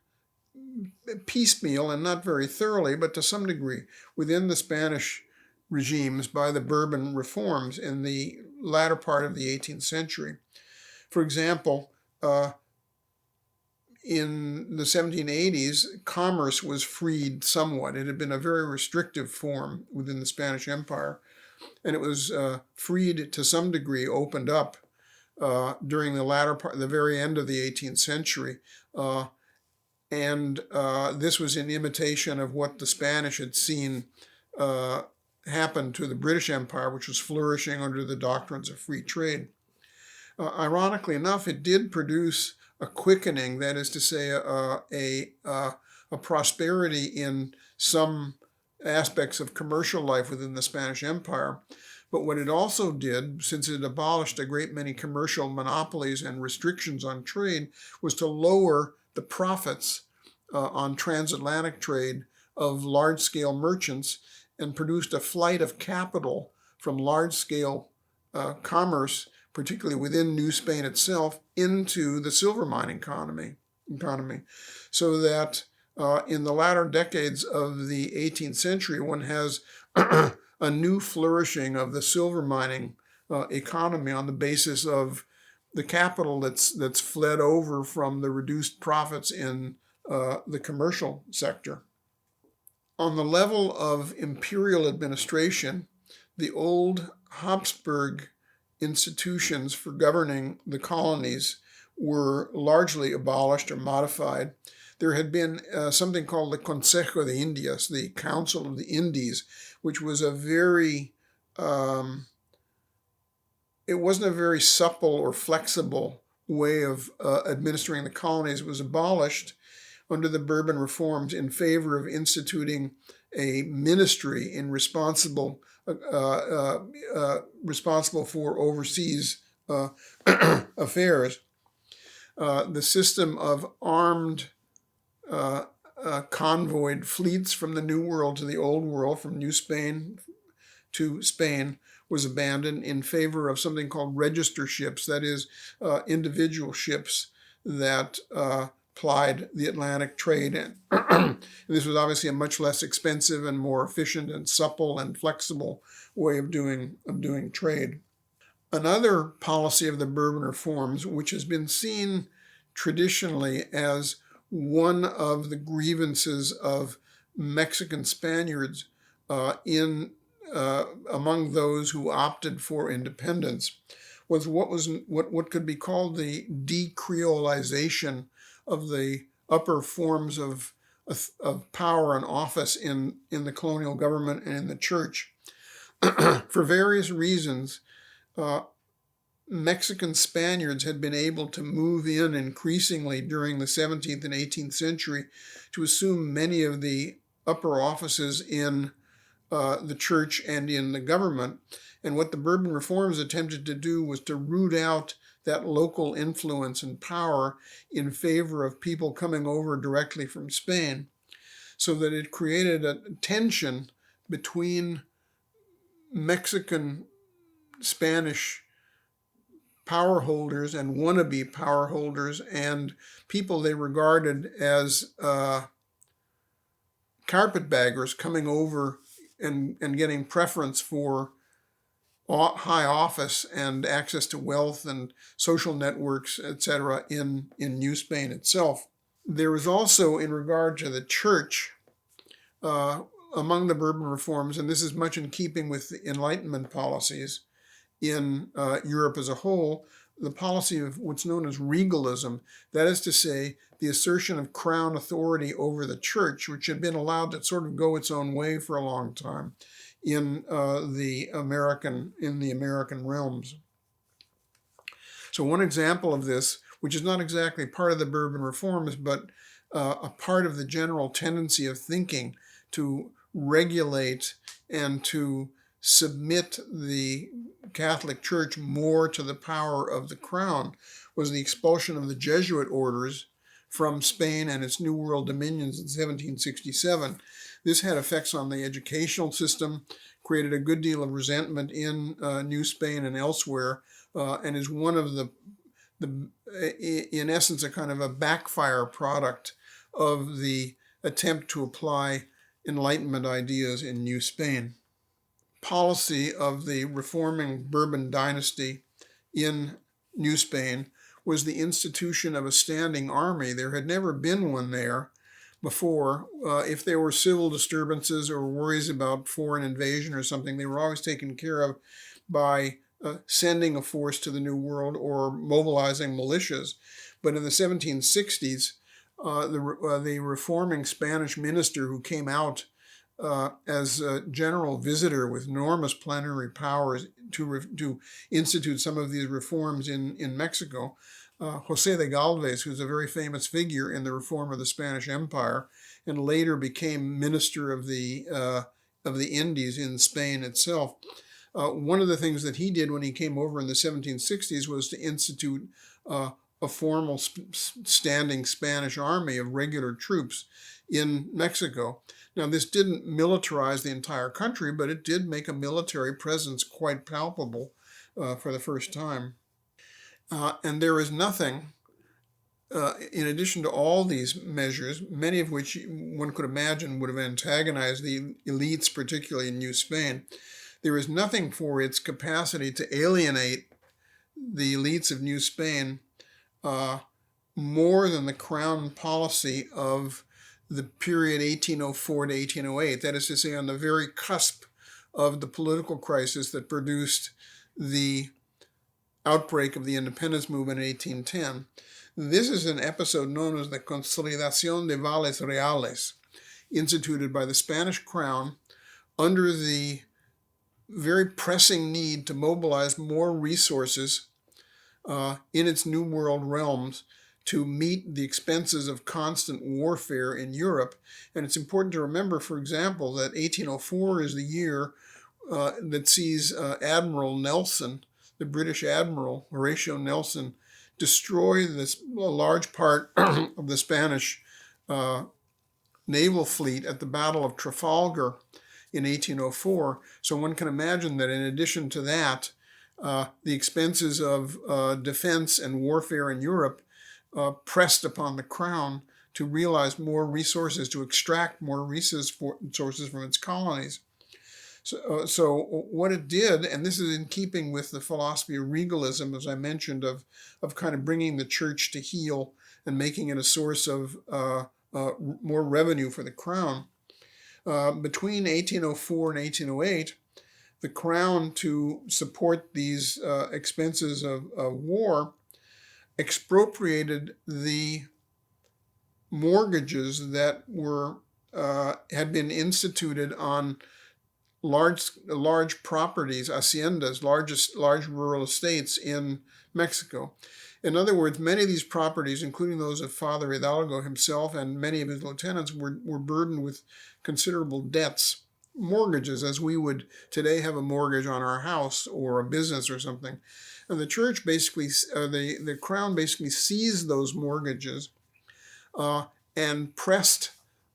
piecemeal and not very thoroughly, but to some degree, within the Spanish regimes by the Bourbon reforms in the latter part of the 18th century. For example, in the 1780s, commerce was freed somewhat. It had been a very restrictive form within the Spanish Empire, and it was freed to some degree, opened up during the latter part, the very end of the 18th century. And this was in imitation of what the Spanish had seen happen to the British Empire, which was flourishing under the doctrines of free trade. Ironically enough, it did produce a quickening, that is to say, a prosperity in some aspects of commercial life within the Spanish Empire. But what it also did, since it abolished a great many commercial monopolies and restrictions on trade, was to lower the profits on transatlantic trade of large-scale merchants and produced a flight of capital from large-scale commerce, particularly within New Spain itself, into the silver mining economy. So that in the latter decades of the 18th century, one has a new flourishing of the silver mining economy on the basis of the capital that's fled over from the reduced profits in the commercial sector. On the level of imperial administration, the old Habsburg institutions for governing the colonies were largely abolished or modified. There had been something called the Consejo de Indias, the Council of the Indies, which was a very, it wasn't a very supple or flexible way of administering the colonies. It was abolished under the Bourbon reforms in favor of instituting a ministry in responsible for overseas affairs. The system of armed convoyed fleets from the New World to the Old World, from New Spain to Spain, was abandoned in favor of something called register ships, that is, individual ships that plied the Atlantic trade. And this was obviously a much less expensive and more efficient and supple and flexible way of doing trade. Another policy of the Bourbon reforms, which has been seen traditionally as one of the grievances of Mexican Spaniards among those who opted for independence, was what could be called the decreolization of the upper forms of power and office in the colonial government and in the church. For various reasons, Mexican Spaniards had been able to move in increasingly during the 17th and 18th century to assume many of the upper offices in the church and in the government. And what the Bourbon reforms attempted to do was to root out that local influence and power in favor of people coming over directly from Spain, so that it created a tension between Mexican Spanish power holders and wannabe power holders and people they regarded as carpetbaggers coming over and getting preference for high office and access to wealth and social networks, etc., in New Spain itself. There was also, in regard to the church, among the Bourbon reforms, and this is much in keeping with the Enlightenment policies in Europe as a whole, the policy of what's known as regalism, that is to say, the assertion of crown authority over the church, which had been allowed to sort of go its own way for a long time in the American realms. So one example of this, which is not exactly part of the Bourbon reforms, but a part of the general tendency of thinking to regulate and to submit the Catholic Church more to the power of the crown, was the expulsion of the Jesuit orders from Spain and its New World dominions in 1767. This had effects on the educational system, created a good deal of resentment in New Spain and elsewhere, and is one of the in essence, a kind of a backfire product of the attempt to apply Enlightenment ideas in New Spain. Policy of the reforming Bourbon dynasty in New Spain was the institution of a standing army. There had never been one there before. If there were civil disturbances or worries about foreign invasion or something, they were always taken care of by sending a force to the New World or mobilizing militias. But in the 1760s, the reforming Spanish minister who came out as a general visitor with enormous plenary powers to institute some of these reforms in Mexico, José de Galvez, who's a very famous figure in the reform of the Spanish Empire, and later became minister of the Indies in Spain itself. One of the things that he did when he came over in the 1760s was to institute a formal standing Spanish army of regular troops in Mexico. Now, this didn't militarize the entire country, but it did make a military presence quite palpable for the first time. And there is nothing, in addition to all these measures, many of which one could imagine would have antagonized the elites, particularly in New Spain, there is nothing for its capacity to alienate the elites of New Spain more than the crown policy of the period 1804 to 1808, that is to say, on the very cusp of the political crisis that produced the outbreak of the independence movement in 1810. This is an episode known as the Consolidación de Vales Reales, instituted by the Spanish crown under the very pressing need to mobilize more resources in its New World realms to meet the expenses of constant warfare in Europe. And it's important to remember, for example, that 1804 is the year that sees Admiral Nelson, the British Admiral Horatio Nelson, destroy a large part of the Spanish naval fleet at the Battle of Trafalgar in 1804. So one can imagine that in addition to that, the expenses of defense and warfare in Europe pressed upon the crown to realize more resources, to extract more resources from its colonies. So what it did, and this is in keeping with the philosophy of regalism, as I mentioned, of kind of bringing the church to heel and making it a source of more revenue for the crown. Between 1804 and 1808, the crown, to support these expenses of war, expropriated the mortgages that had been instituted on large properties, haciendas, large rural estates in Mexico. In other words, many of these properties, including those of Father Hidalgo himself and many of his lieutenants, were burdened with considerable debts, mortgages, as we would today have a mortgage on our house or a business or something. And the church basically, the crown basically seized those mortgages and pressed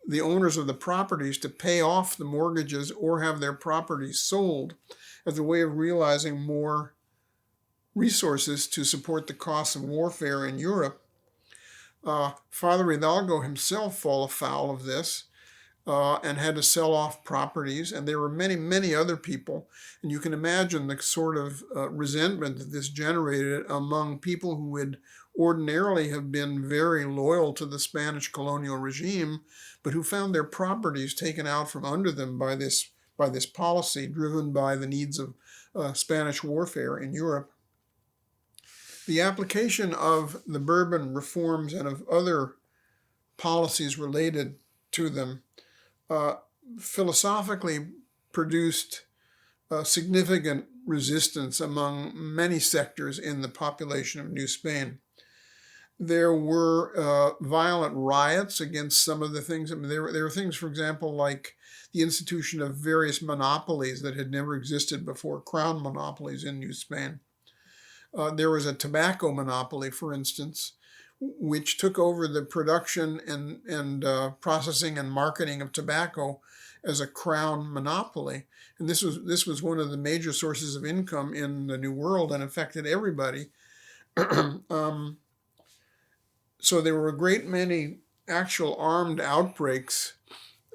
the owners of the properties to pay off the mortgages or have their properties sold as a way of realizing more resources to support the costs of warfare in Europe. Father Hidalgo himself fell afoul of this and had to sell off properties, and there were many, many other people. And you can imagine the sort of resentment that this generated among people who would ordinarily have been very loyal to the Spanish colonial regime, but who found their properties taken out from under them by this policy driven by the needs of Spanish warfare in Europe. The application of the Bourbon reforms and of other policies related to them philosophically produced significant resistance among many sectors in the population of New Spain. There were violent riots against some of the things. I mean, there were things, for example, like the institution of various monopolies that had never existed before, crown monopolies in New Spain. There was a tobacco monopoly, for instance, which took over the production and processing and marketing of tobacco as a crown monopoly. And this was one of the major sources of income in the New World and affected everybody. So there were a great many actual armed outbreaks,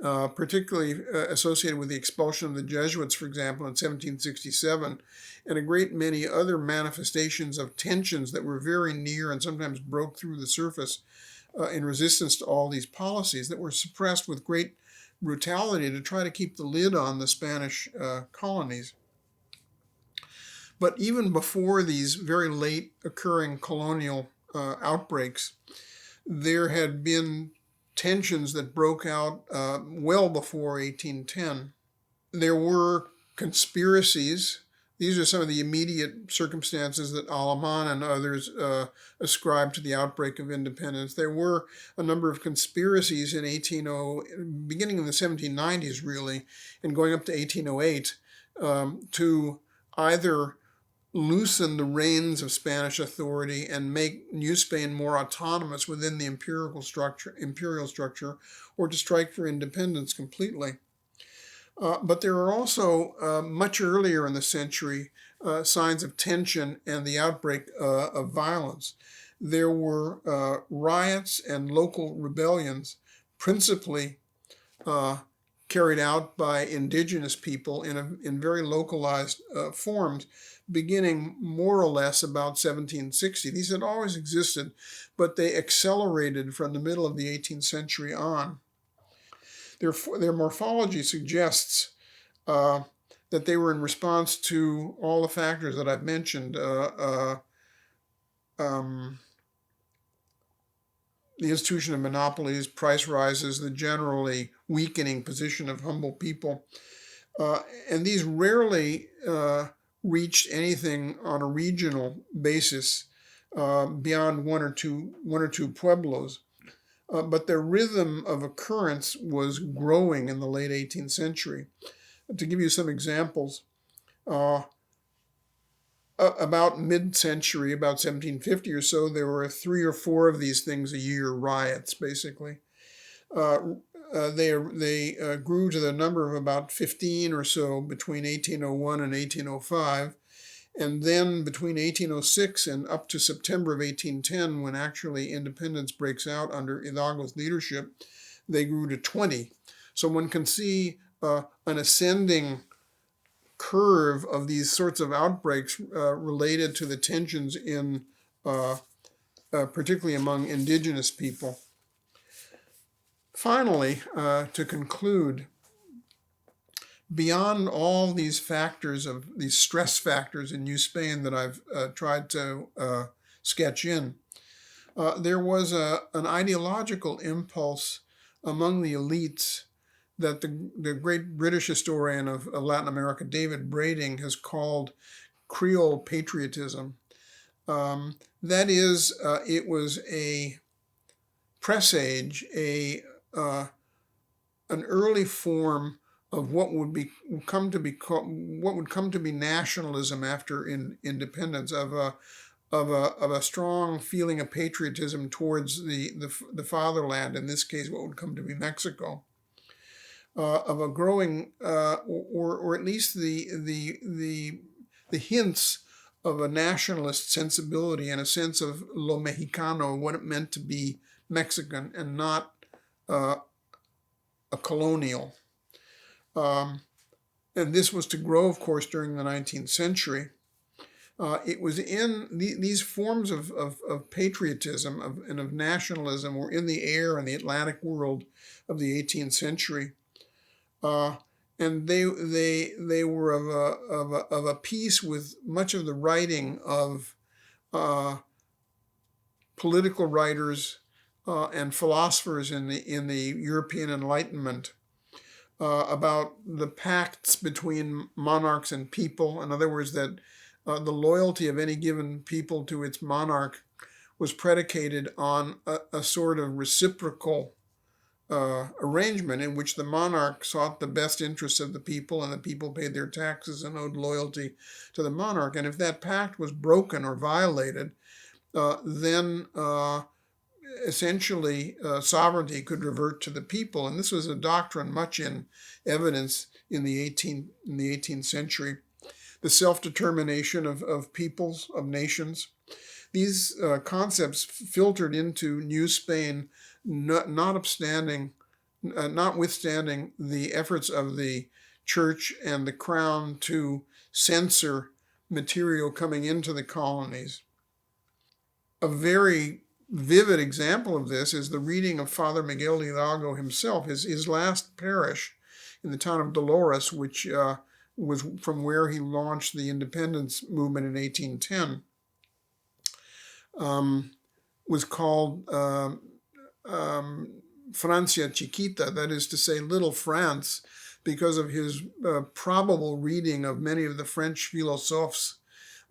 particularly associated with the expulsion of the Jesuits, for example, in 1767, and a great many other manifestations of tensions that were very near and sometimes broke through the surface in resistance to all these policies that were suppressed with great brutality to try to keep the lid on the Spanish colonies. But even before these very late occurring colonial outbreaks, there had been tensions that broke out well before 1810. There were conspiracies. These are some of the immediate circumstances that Aleman and others ascribed to the outbreak of independence. There were a number of conspiracies in beginning in the 1790s, really, and going up to 1808, to either loosen the reins of Spanish authority and make New Spain more autonomous within the imperial structure, or to strike for independence completely. But there are also, much earlier in the century, signs of tension and the outbreak of violence. There were riots and local rebellions, principally carried out by indigenous people in very localized forms, beginning more or less about 1760. These had always existed, but they accelerated from the middle of the 18th century on. Their morphology suggests that they were in response to all the factors that I've mentioned, the institution of monopolies, price rises, the generally weakening position of humble people. And these rarely reached anything on a regional basis beyond one or two pueblos. But their rhythm of occurrence was growing in the late 18th century. To give you some examples, about mid-century, about 1750 or so, there were 3 or 4 of these things a year, riots, basically. They grew to the number of about 15 or so between 1801 and 1805. And then between 1806 and up to September of 1810, when actually independence breaks out under Hidalgo's leadership, they grew to 20. So one can see an ascending curve of these sorts of outbreaks related to the tensions in, particularly among indigenous people. Finally, to conclude, beyond all these factors of these stress factors in New Spain that I've tried to sketch in, there was an ideological impulse among the elites that the great British historian of Latin America, David Brading, has called Creole patriotism. That is, it was a presage, an early form of what would come to be nationalism after independence, of a strong feeling of patriotism towards the fatherland. In this case, what would come to be Mexico, of a growing, or at least the hints of a nationalist sensibility and a sense of lo mexicano, what it meant to be Mexican and not a colonial. And this was to grow, of course, during the 19th century. It was in these forms of patriotism and of nationalism were in the air in the Atlantic world of the 18th century. And they were of a piece with much of the writing of political writers and philosophers in the European Enlightenment, about the pacts between monarchs and people. In other words, that the loyalty of any given people to its monarch was predicated on a sort of reciprocal arrangement in which the monarch sought the best interests of the people and the people paid their taxes and owed loyalty to the monarch. And if that pact was broken or violated, then essentially sovereignty could revert to the people. And this was a doctrine much in evidence in the 18th century. The self-determination of peoples, of nations. These concepts filtered into New Spain notwithstanding the efforts of the church and the crown to censor material coming into the colonies. A very vivid example of this is the reading of Father Miguel Hidalgo himself, his last parish in the town of Dolores, which was from where he launched the independence movement in 1810, was called Francia Chiquita, that is to say, Little France, because of his probable reading of many of the French philosophes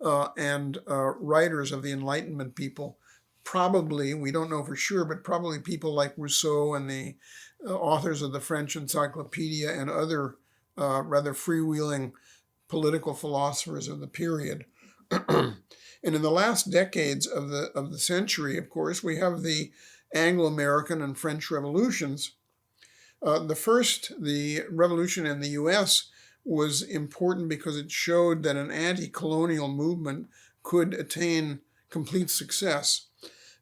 and writers of the Enlightenment people. Probably, we don't know for sure, but probably people like Rousseau and the authors of the French Encyclopedia and other rather freewheeling political philosophers of the period. And in the last decades of the century, of course, we have the Anglo-American and French revolutions. The revolution in the U.S. was important because it showed that an anti-colonial movement could attain complete success.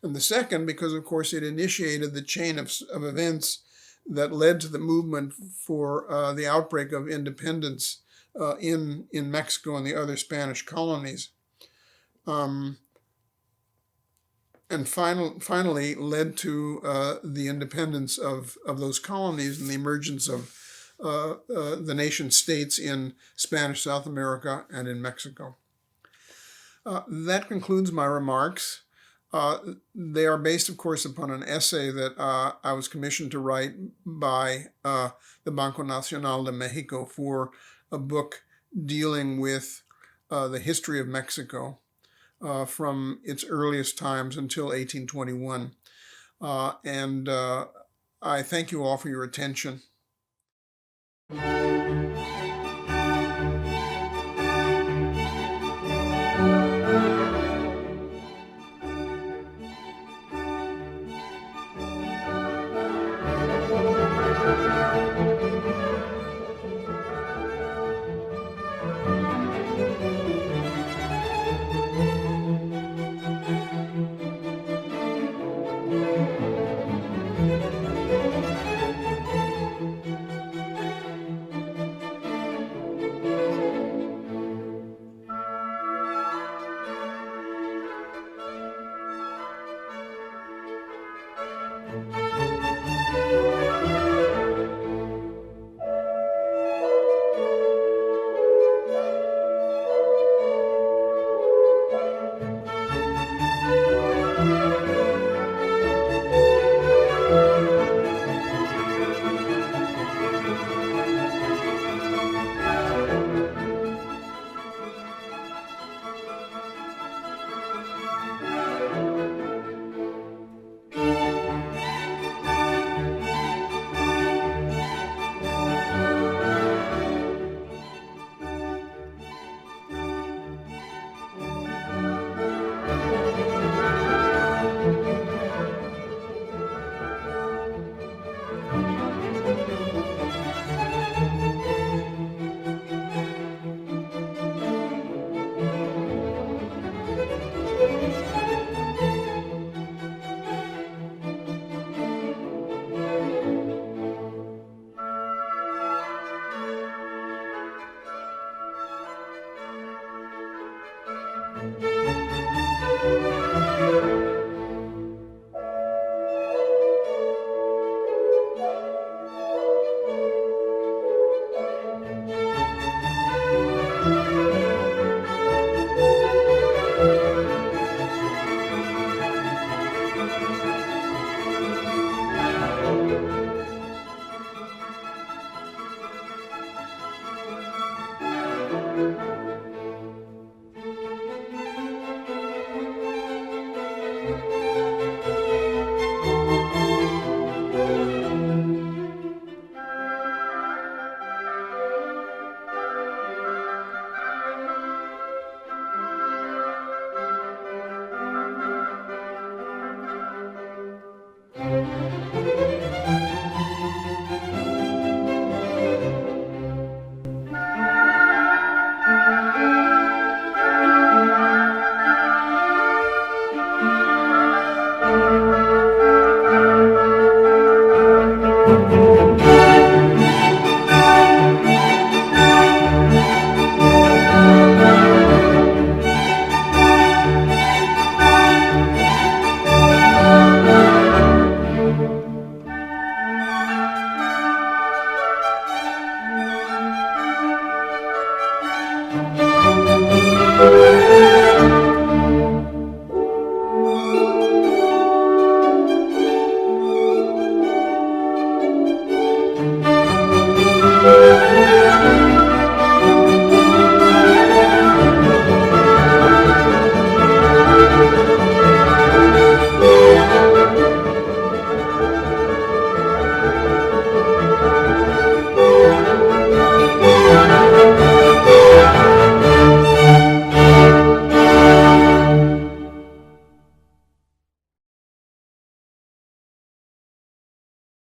And the second, because of course it initiated the chain of events that led to the movement for the outbreak of independence in Mexico and the other Spanish colonies. And finally led to the independence of those colonies and the emergence of the nation states in Spanish South America and in Mexico. That concludes my remarks. They are based, of course, upon an essay that I was commissioned to write by the Banco Nacional de México for a book dealing with the history of Mexico from its earliest times until 1821. And I thank you all for your attention.